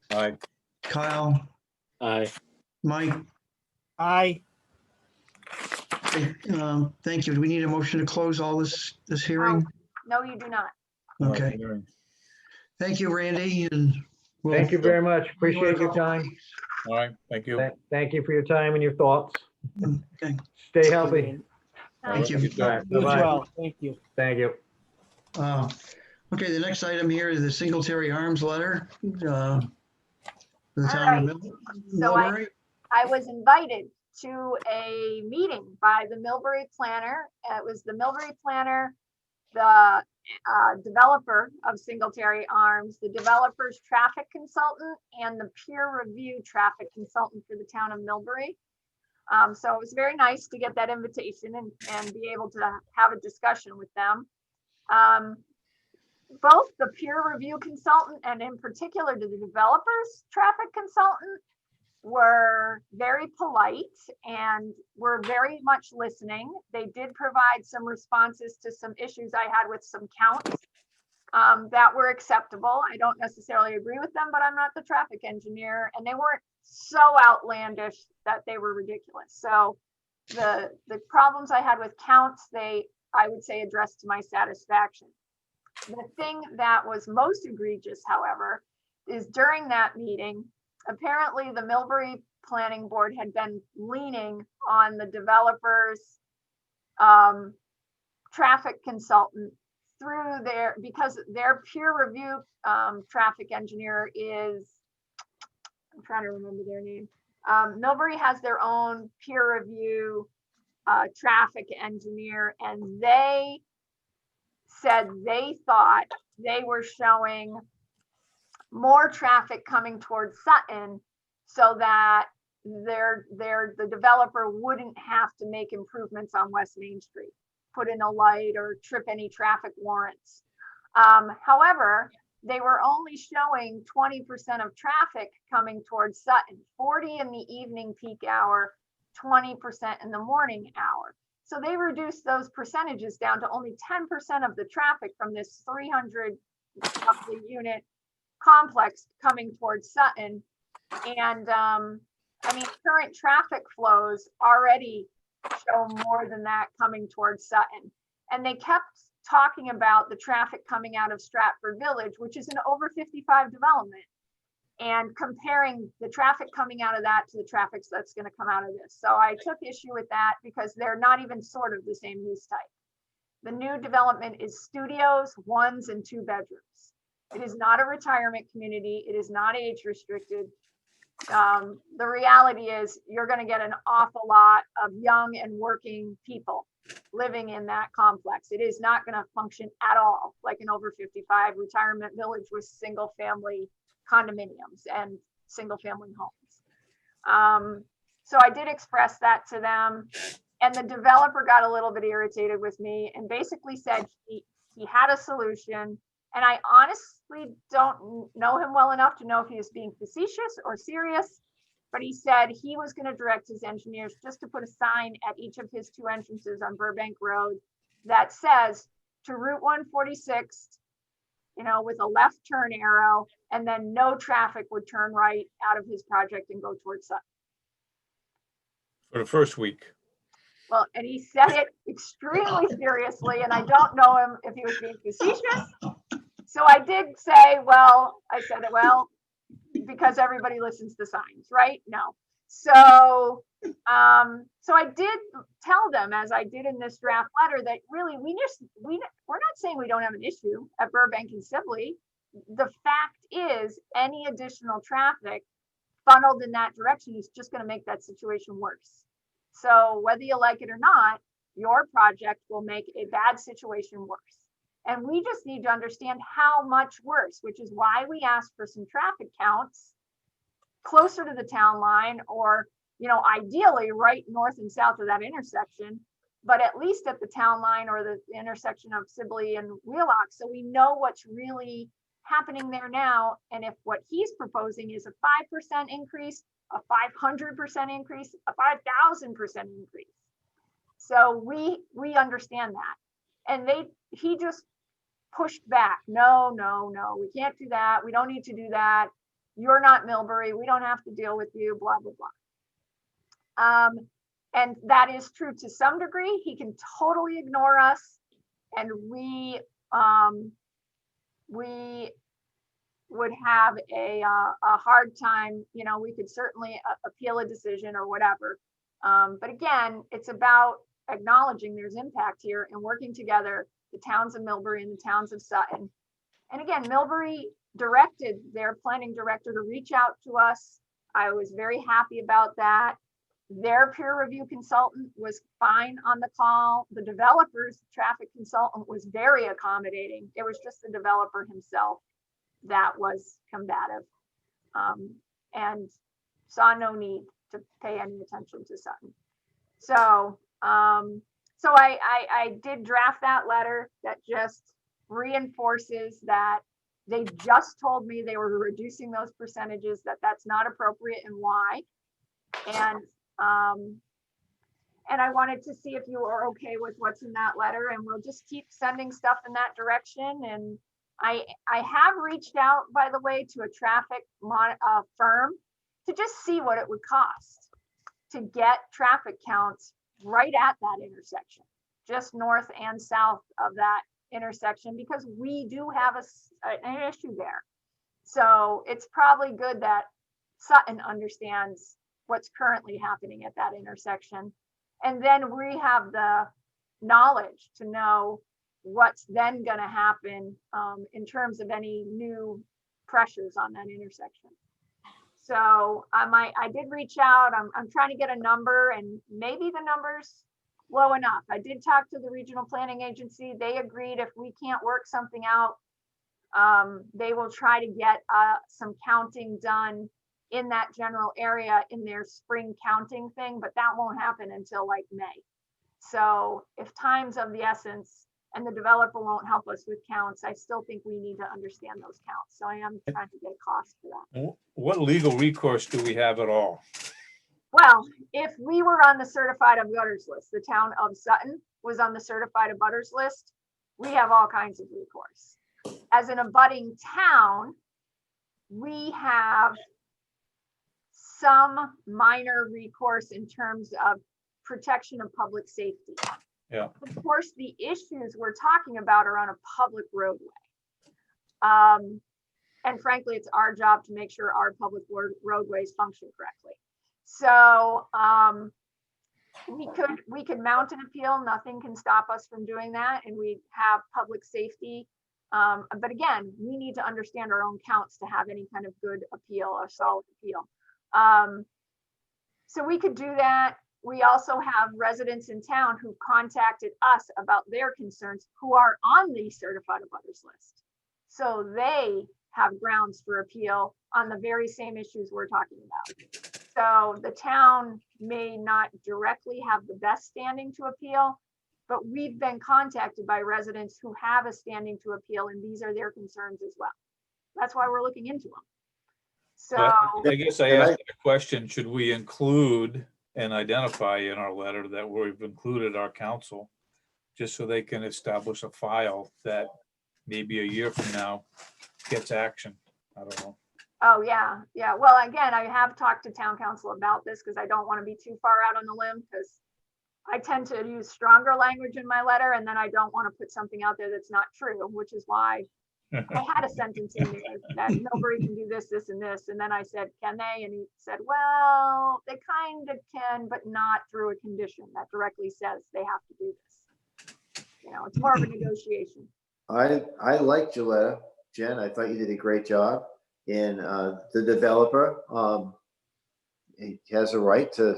Aye. Kyle, Aye. Mike. Aye. Thank you. Do we need a motion to close all this hearing? no, you do not. Okay. Thank you, Randy, and we'll- Thank you very much. Appreciate your time. All right, thank you. Thank you for your time and your thoughts. Okay. Stay healthy. Thank you. All right, You as bye-bye. well. Thank you. Thank you. Okay, the next item here is the Singletary Arms letter. For the All town of So Millbury. I was invited to a meeting by the Millbury planner. It was the Millbury planner, the developer of Singletary Arms, the developer's traffic consultant, and the peer review traffic consultant for the town of Millbury. So it was very nice to get that invitation and be able to have a discussion with them. Both the peer review consultant and in particular the developer's traffic consultant were very polite and were very much listening. They did provide some responses to some issues I had with some counts that were acceptable. I don't necessarily agree with them, but I'm not the traffic engineer, and they weren't so outlandish that they were ridiculous. So the problems I had with counts, I would say addressed to my satisfaction. The thing that was most egregious, however, is during that meeting, apparently the Millbury Planning Board had been leaning on the developer's traffic consultant through because their peer review traffic engineer is, I'm trying to remember their name. Millbury has their own peer review traffic engineer, and they said they thought they were showing more traffic coming towards Sutton so that the developer wouldn't have to make improvements on West Main Street, put in a light or trip any traffic warrants. However, they were only showing 20% of traffic coming towards Sutton, 40 in the evening peak hour, 20% in the morning hour. So they reduced those percentages down to only 10% of the traffic from this 300 roughly unit complex coming towards Sutton. And I mean, current traffic flows already show more than that coming towards Sutton. And they kept talking about the traffic coming out of Stratford Village, which is an over 55 development, and comparing the traffic coming out of that to the traffic that's going to come out of this. So I took issue with that because they're not even sort of the same use type. The new development is studios, 1s and 2 bedrooms. It is not a retirement community. It is not age restricted. The reality is you're going to get an awful lot of young and working people living in that complex. It is not going to function at all like an over 55 retirement village with single family condominiums and single family homes. So I did express that to them, and the developer got a little bit irritated with me and basically said he had a solution. And I honestly don't know him well enough to know if he was being facetious or serious, but he said he was going to direct his engineers just to put a sign at each of his 2 entrances on Burbank Road that says to Route 146, with a left turn arrow, and then no traffic would turn right out of his project and go towards Sutton. For the first week. Well, and he said it extremely seriously, and I don't know him if he was being facetious. So I did say, well, because everybody listens to signs, right? No. So I did tell them, as I did in this draft letter, that really we're not saying we don't have an issue at Burbank and Sibley. The fact is, any additional traffic funneled in that direction is just going to make that situation worse. So whether you like it or not, your project will make a bad situation worse. And we just need to understand how much worse, which is why we asked for some traffic counts closer to the town line, or, ideally right north and south of that intersection, but at least at the town line or the intersection of Sibley and Wheelock. So we know what's really happening there now. And if what he's proposing is a 5% increase, a 500% increase, a 5,000% increase. So we understand that. And he just pushed back. No, we can't do that. We don't need to do that. You're not Millbury. We don't have to deal with you, blah, blah, blah. And that is true to some degree. He can totally ignore us. And we would have a hard time, we could certainly appeal a decision or whatever. But again, it's about acknowledging there's impact here and working together, the towns of Millbury and the towns of Sutton. And again, Millbury directed their planning director to reach out to us. I was very happy about that. Their peer review consultant was fine on the call. The developer's traffic consultant was very accommodating. It was just the developer himself that was combative, and saw no need to pay any attention to Sutton. So I did draft that letter that just reinforces that they just told me they were reducing those percentages, that's not appropriate and why. And I wanted to see if you were okay with what's in that letter, and we'll just keep sending stuff in that direction. And I have reached out, by the way, to a traffic firm to just see what it would cost to get traffic counts right at that intersection, just north and south of that intersection, because we do have an issue there. So it's probably good that Sutton understands what's currently happening at that intersection. And then we have the knowledge to know what's then going to happen in terms of any new pressures on that intersection. So I did reach out. I'm trying to get a number, and maybe the number's low enough. I did talk to the regional planning agency. They agreed if we can't work something out, they will try to get some counting done in that general area in their spring counting thing, but that won't happen until like May. So if time's of the essence and the developer won't help us with counts, I still think we need to understand those counts. So I am trying to get a cost for that. What legal recourse do we have at all? Well, if we were on the certified abutters list, the town of Sutton was on the certified abutters list, we have all kinds of recourse. As an abutting town, we have some minor recourse in terms of protection of public safety. Yeah. Of course, the issues we're talking about are on a public roadway. And frankly, it's our job to make sure our public roadways function correctly. So we could mount an appeal. Nothing can stop us from doing that, and we have public safety. But again, we need to understand our own counts to have any kind of good appeal, a solid appeal. So we could do that. We also have residents in town who contacted us about their concerns, who are on the certified abutters list. So they have grounds for appeal on the very same issues we're talking about. So the town may not directly have the best standing to appeal, but we've been contacted by residents who have a standing to appeal, and these are their concerns as well. That's why we're looking into them. So I guess I asked the question, should we include and identify in our letter that we've included our council, just so they can establish a file that maybe a year from now gets action? I don't know. oh, yeah. Well, again, I have talked to town council about this because I don't want to be too far out on the limb, because I tend to use stronger language in my letter, and then I don't want to put something out there that's not true, which is why I had a sentence in there that nobody can do this, this, and this. And then I said, can they? And he said, well, they kind of can, but not through a condition that directly says they have to do this. You know, it's more of a negotiation. I liked your letter, Jen. I thought you did a great job. And the developer, he has a right to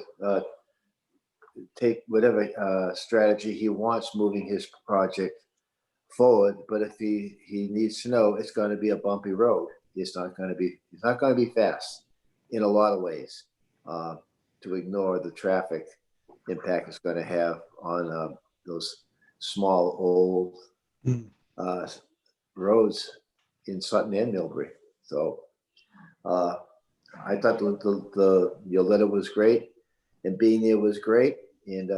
take whatever strategy he wants moving his project forward. But if he needs to know, it's going to be a bumpy road. It's not going to be fast in a lot of ways, to ignore the traffic impact it's going to have on those small old roads in Sutton and Millbury. So I thought your letter was great, and being there was great. And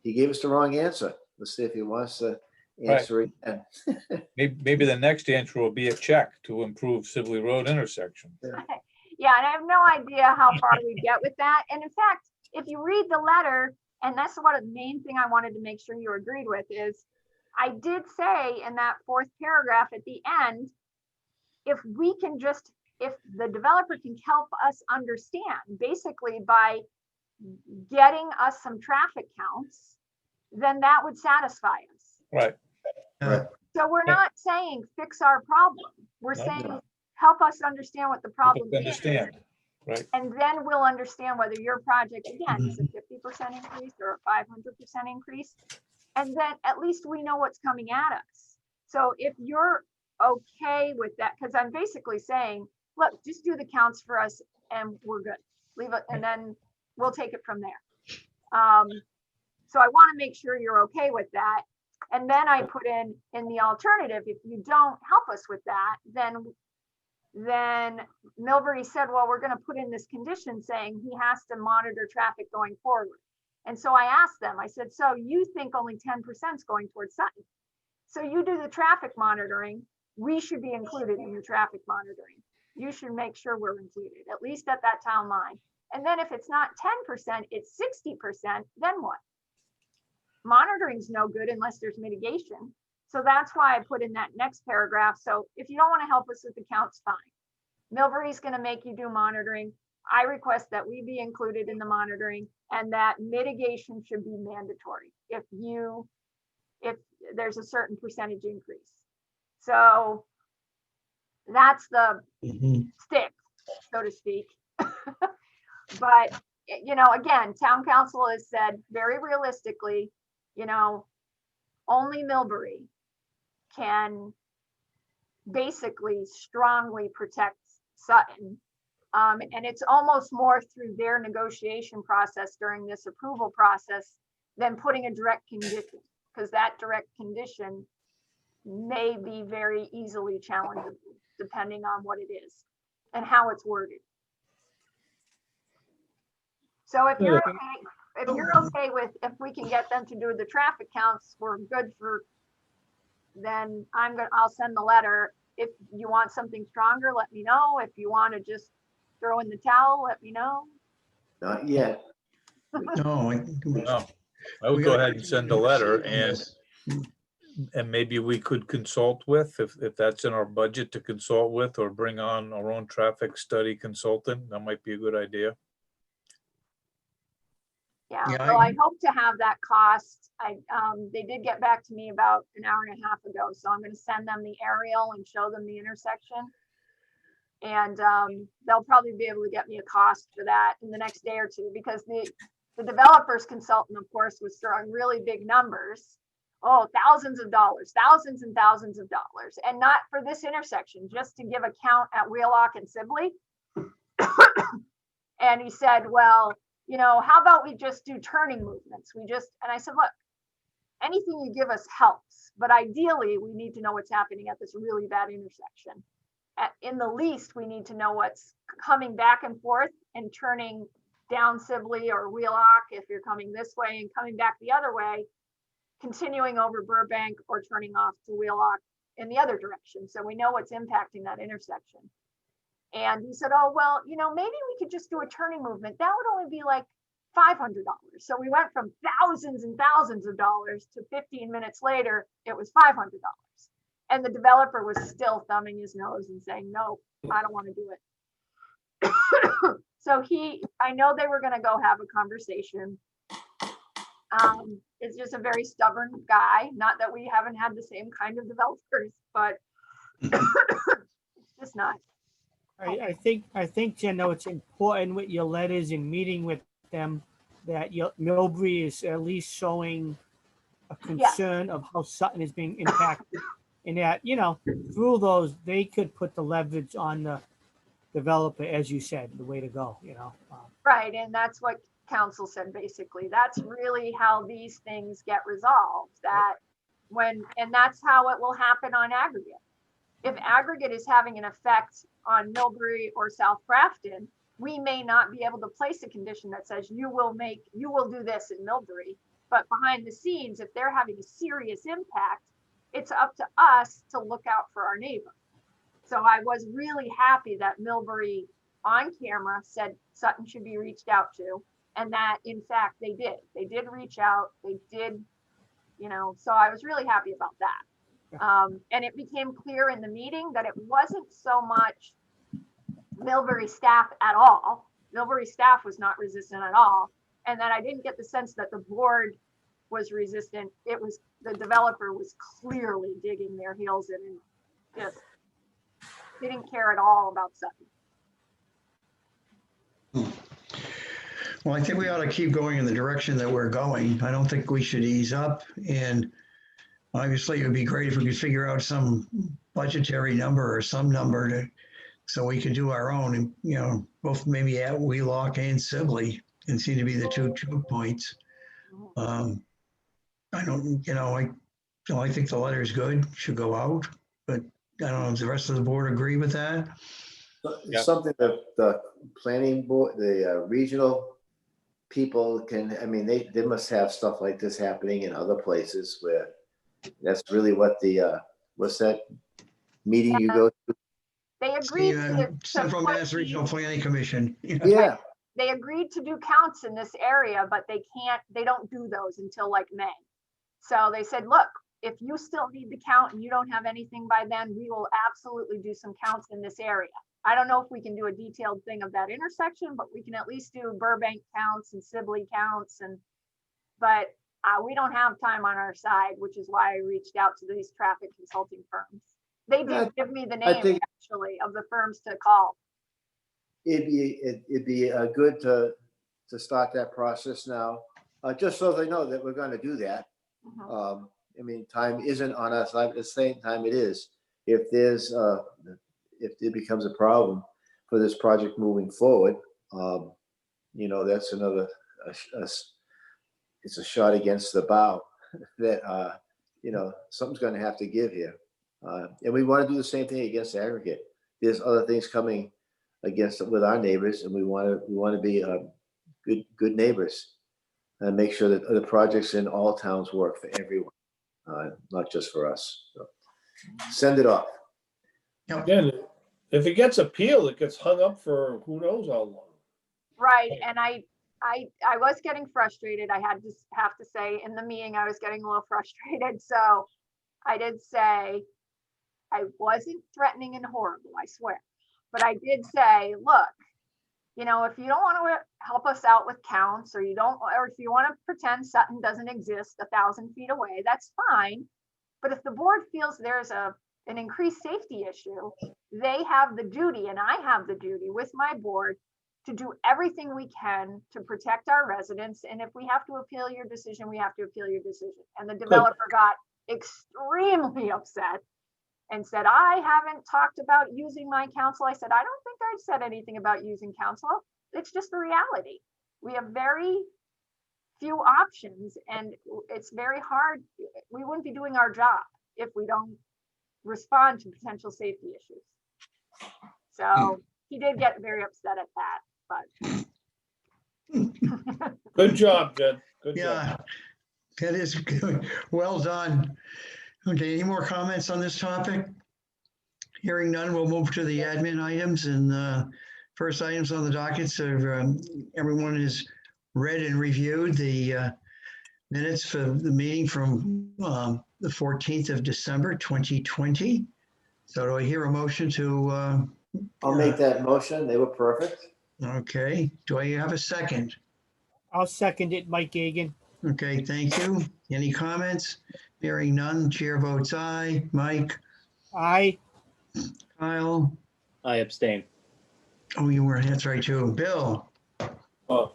he gave us the wrong answer. Let's see if he wants to answer it again. Maybe the next answer will be a check to improve Sibley Road intersection. Yeah, and I have no idea how far we get with that. And in fact, if you read the letter, and that's one of the main thing I wanted to make sure you agreed with, is I did say in that fourth paragraph at the end, if the developer can help us understand, basically by getting us some traffic counts, then that would satisfy us. Right. So we're not saying fix our problem. We're saying help us understand what the problem is. Understand, right? And then we'll understand whether your project, again, is a 50% increase or a 500% increase. And then at least we know what's coming at us. So if you're okay with that, because I'm basically saying, look, just do the counts for us and we're good. Leave it, and then we'll take it from there. So I want to make sure you're okay with that. And then I put in the alternative, if you don't help us with that, then Milbury said, well, we're going to put in this condition saying he has to monitor traffic going forward. And so I asked them, I said, so you think only 10% is going towards Sutton. So you do the traffic monitoring. We should be included in your traffic monitoring. You should make sure we're included, at least at that town line. And then if it's not 10%, it's 60%, then what? Monitoring's no good unless there's mitigation. So that's why I put in that next paragraph. So if you don't want to help us with the counts, fine. Milbury's going to make you do monitoring. I request that we be included in the monitoring, and that mitigation should be mandatory if there's a certain percentage increase. So that's the stick, so to speak. But, you know, again, town council has said very realistically, you know, only Milbury can basically strongly protect Sutton. And it's almost more through their negotiation process during this approval process than putting a direct condition, because that direct condition may be very easily challengeable depending on what it is and how it's worded. So if you're okay with, if we can get them to do the traffic counts, we're good for, then I'll send the letter. If you want something stronger, let me know. If you want to just throw in the towel, let me know. Not yet. No. No, I would we go gotta ahead and send a letter and maybe we could consult with, if that's in our budget to consult with, or bring on our own traffic study consultant. That might be a good idea. Yeah, Yeah, so I I- hope to have that cost. They did get back to me about an hour and a half ago, so I'm gonna send them the aerial and show them the intersection. And, they'll probably be able to get me a cost for that in the next day or two, because the developers consultant, of course, was throwing really big numbers. Oh, thousands of dollars, thousands and thousands of dollars, and not for this intersection, just to give a count at Wheelock and Sibley. And he said, well, you know, how about we just do turning movements? And I said, look, anything you give us helps, but ideally we need to know what's happening at this really bad intersection. In the least, we need to know what's coming back and forth and turning down Sibley or Wheelock if you're coming this way, and coming back the other way, continuing over Burbank, or turning off to Wheelock in the other direction. So we know what's impacting that intersection. And he said, oh, well, you know, maybe we could just do a turning movement. That would only be like $500. So we went from thousands and thousands of dollars to 15 minutes later, it was $500. And the developer was still thumbing his nose and saying, no, I don't want to do it. So I know they were going to go have a conversation. It's just a very stubborn guy. Not that we haven't had the same kind of developers, but it's just not. I think, Jen, though, it's important with your letters and meeting with them that Millbury is at least showing a concern of how Sutton is being impacted. And that, you know, through those, they could put the leverage on the developer, as you said, the way to go, you know. Right, and that's what council said, basically. That's really how these things get resolved, and that's how it will happen on aggregate. If aggregate is having an effect on Millbury or South Grafton, we may not be able to place a condition that says you will do this in Millbury. But behind the scenes, if they're having a serious impact, it's up to us to look out for our neighbor. So I was really happy that Millbury on camera said Sutton should be reached out to, and that in fact they did. They did reach out. They did, you know, so I was really happy about that. And it became clear in the meeting that it wasn't so much Millbury staff at all. Millbury staff was not resistant at all. And that I didn't get the sense that the board was resistant. It was the developer was clearly digging their heels in and just didn't care at all about Sutton. Well, I think we ought to keep going in the direction that we're going. I don't think we should ease up. And obviously, it would be great if we could figure out some budgetary number or some number so we can do our own, and, you know, both maybe at Wheelock and Sibley, and seem to be the two choke points. I don't, you know, I think the letter is good, should go out, but I don't know, does the rest of the board agree with that? Yeah. Something that the planning board, the regional people can, I mean, they must have stuff like this happening in other places where that's really what the, what's that meeting you go to? They agreed to Central put Mass Regional Planning Commission. Yeah, they agreed to do counts in this area, but they don't do those until like May. So they said, look, if you still need the count and you don't have anything by then, we will absolutely do some counts in this area. I don't know if we can do a detailed thing of that intersection, but we can at least do Burbank counts and Sibley counts. But we don't have time on our side, which is why I reached out to these traffic consulting firms. They did give me the name actually of the firms to call. it'd be good to start that process now, just so they know that we're gonna do that. Mhm. I mean, time isn't on us. At the same time, it is. If it becomes a problem for this project moving forward, you know, that's another, it's a shot against the bow that, you know, something's gonna have to give here. And we wanna do the same thing against aggregate. There's other things coming against with our neighbors, and we wanna be good neighbors and make sure that the projects in all towns work for everyone, not just for us. So send it off. Again, If it gets appealed, it gets hung up for who knows how long. Right, and I was getting frustrated. I had to have to say in the meeting, I was getting a little frustrated. So I did say, I wasn't threatening and horrible, I swear. But I did say, look, you know, if you don't want to help us out with counts, or if you want to pretend Sutton doesn't exist 1,000 feet away, that's fine. But if the board feels there's an increased safety issue, they have the duty, and I have the duty with my board to do everything we can to protect our residents. And if we have to appeal your decision, we have to appeal your decision. And the developer got extremely upset and said, I haven't talked about using my counsel. I said, I don't think I've said anything about using counsel. It's just the reality. We have very few options, and it's very hard. We wouldn't be doing our job if we don't respond to potential safety issues. So he did get very upset at that, but. Good job, Jen. Good job. Yeah, that is good. Well done. Okay, any more comments on this topic? Hearing none, we'll move to the admin items, and first items on the dockets are everyone has read and reviewed the minutes for the meeting from the 14th of December 2020. So do I hear a motion to I'll make that motion. They were perfect. okay, do I have a second? I'll second it, Mike Gagan. Okay, thank you. Any comments? Hearing none, chair votes aye. Mike, Aye. Kyle, I abstain. oh, you were, that's right too. Bill,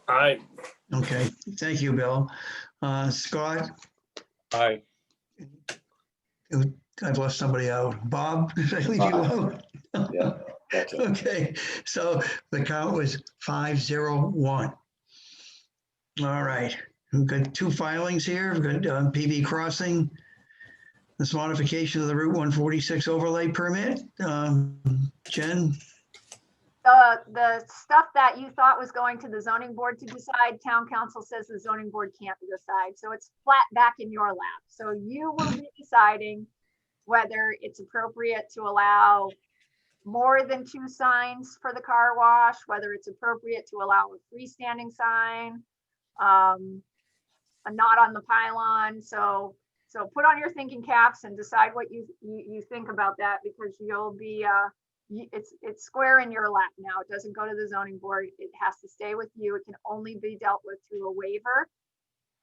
Aye. okay, thank you, Bill. Scott, Aye. I've left somebody out. Bob, did I leave you out? Yeah, gotcha. Okay, so the count was 501. All right, we've got two filings here. We've got PB Crossing, this modification of the Route 146 overlay permit. Jen, The stuff that you thought was going to the zoning board to decide, town council says the zoning board can't decide. So it's flat back in your lap. So you will be deciding whether it's appropriate to allow more than 2 signs for the car wash, whether it's appropriate to allow a freestanding sign, not on the pylon. So put on your thinking caps and decide what you think about that, because you'll be it's square in your lap now. It doesn't go to the zoning board. It has to stay with you. It can only be dealt with through a waiver.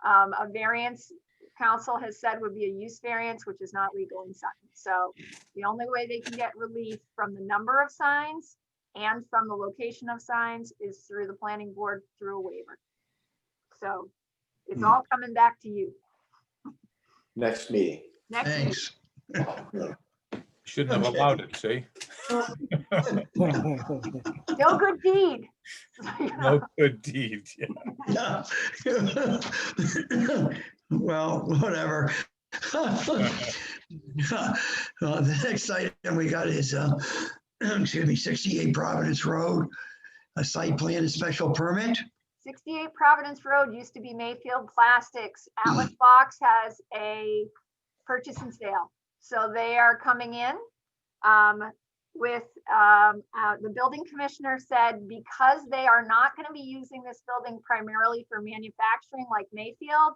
A variance, council has said, would be a use variance, which is not legal in Sutton. So the only way they can get relief from the number of signs and from the location of signs is through the planning board through a waiver. So it's all coming back to you. Next meeting. Next meeting. thanks. Shouldn't have Okay. allowed it, see? No good deed. No good deed, yeah. Well, whatever. The next item we got is, excuse me, 68 Providence Road, a site plan and special permit. 68 Providence Road used to be Mayfield Plastics. Atlas Box has a purchase and sale. So they are coming in with the building commissioner said, because they are not going to be using this building primarily for manufacturing like Mayfield,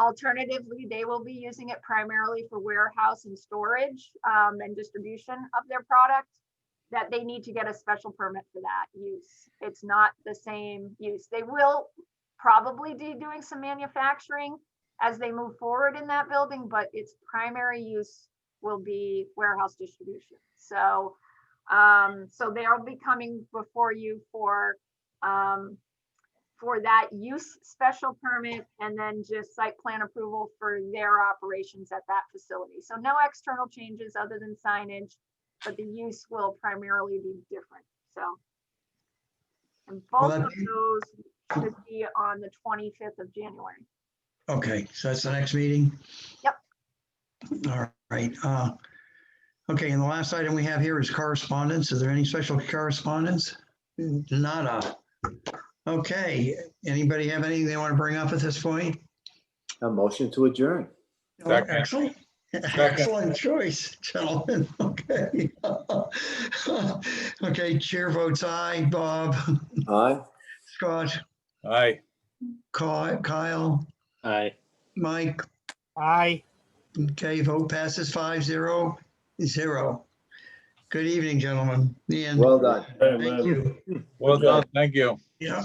alternatively, they will be using it primarily for warehouse and storage and distribution of their product, that they need to get a special permit for that use. It's not the same use. They will probably be doing some manufacturing as they move forward in that building, but its primary use will be warehouse distribution. So, so they'll be coming before you for that use special permit, and then just site plan approval for their operations at that facility. So no external changes other than signage, but the use will primarily be different. So, and both of those should be on the 25th of January. Okay, so that's the next meeting? Yep. All right. Okay, and the last item we have here is correspondence. Is there any special correspondence? Nada. Okay, anybody have anything they want to bring up at this point? A motion to adjourn. Oh, Second. excellent. Excellent choice, gentlemen. Okay. Okay. Okay, chair votes aye. Bob, Aye. Scott, Aye. Kyle, Aye. Mike. Aye. Okay, vote passes 5-0. Good evening, gentlemen. The end. Well done. Hey, Thank man. you. Well Good job. done. Thank you. Yeah.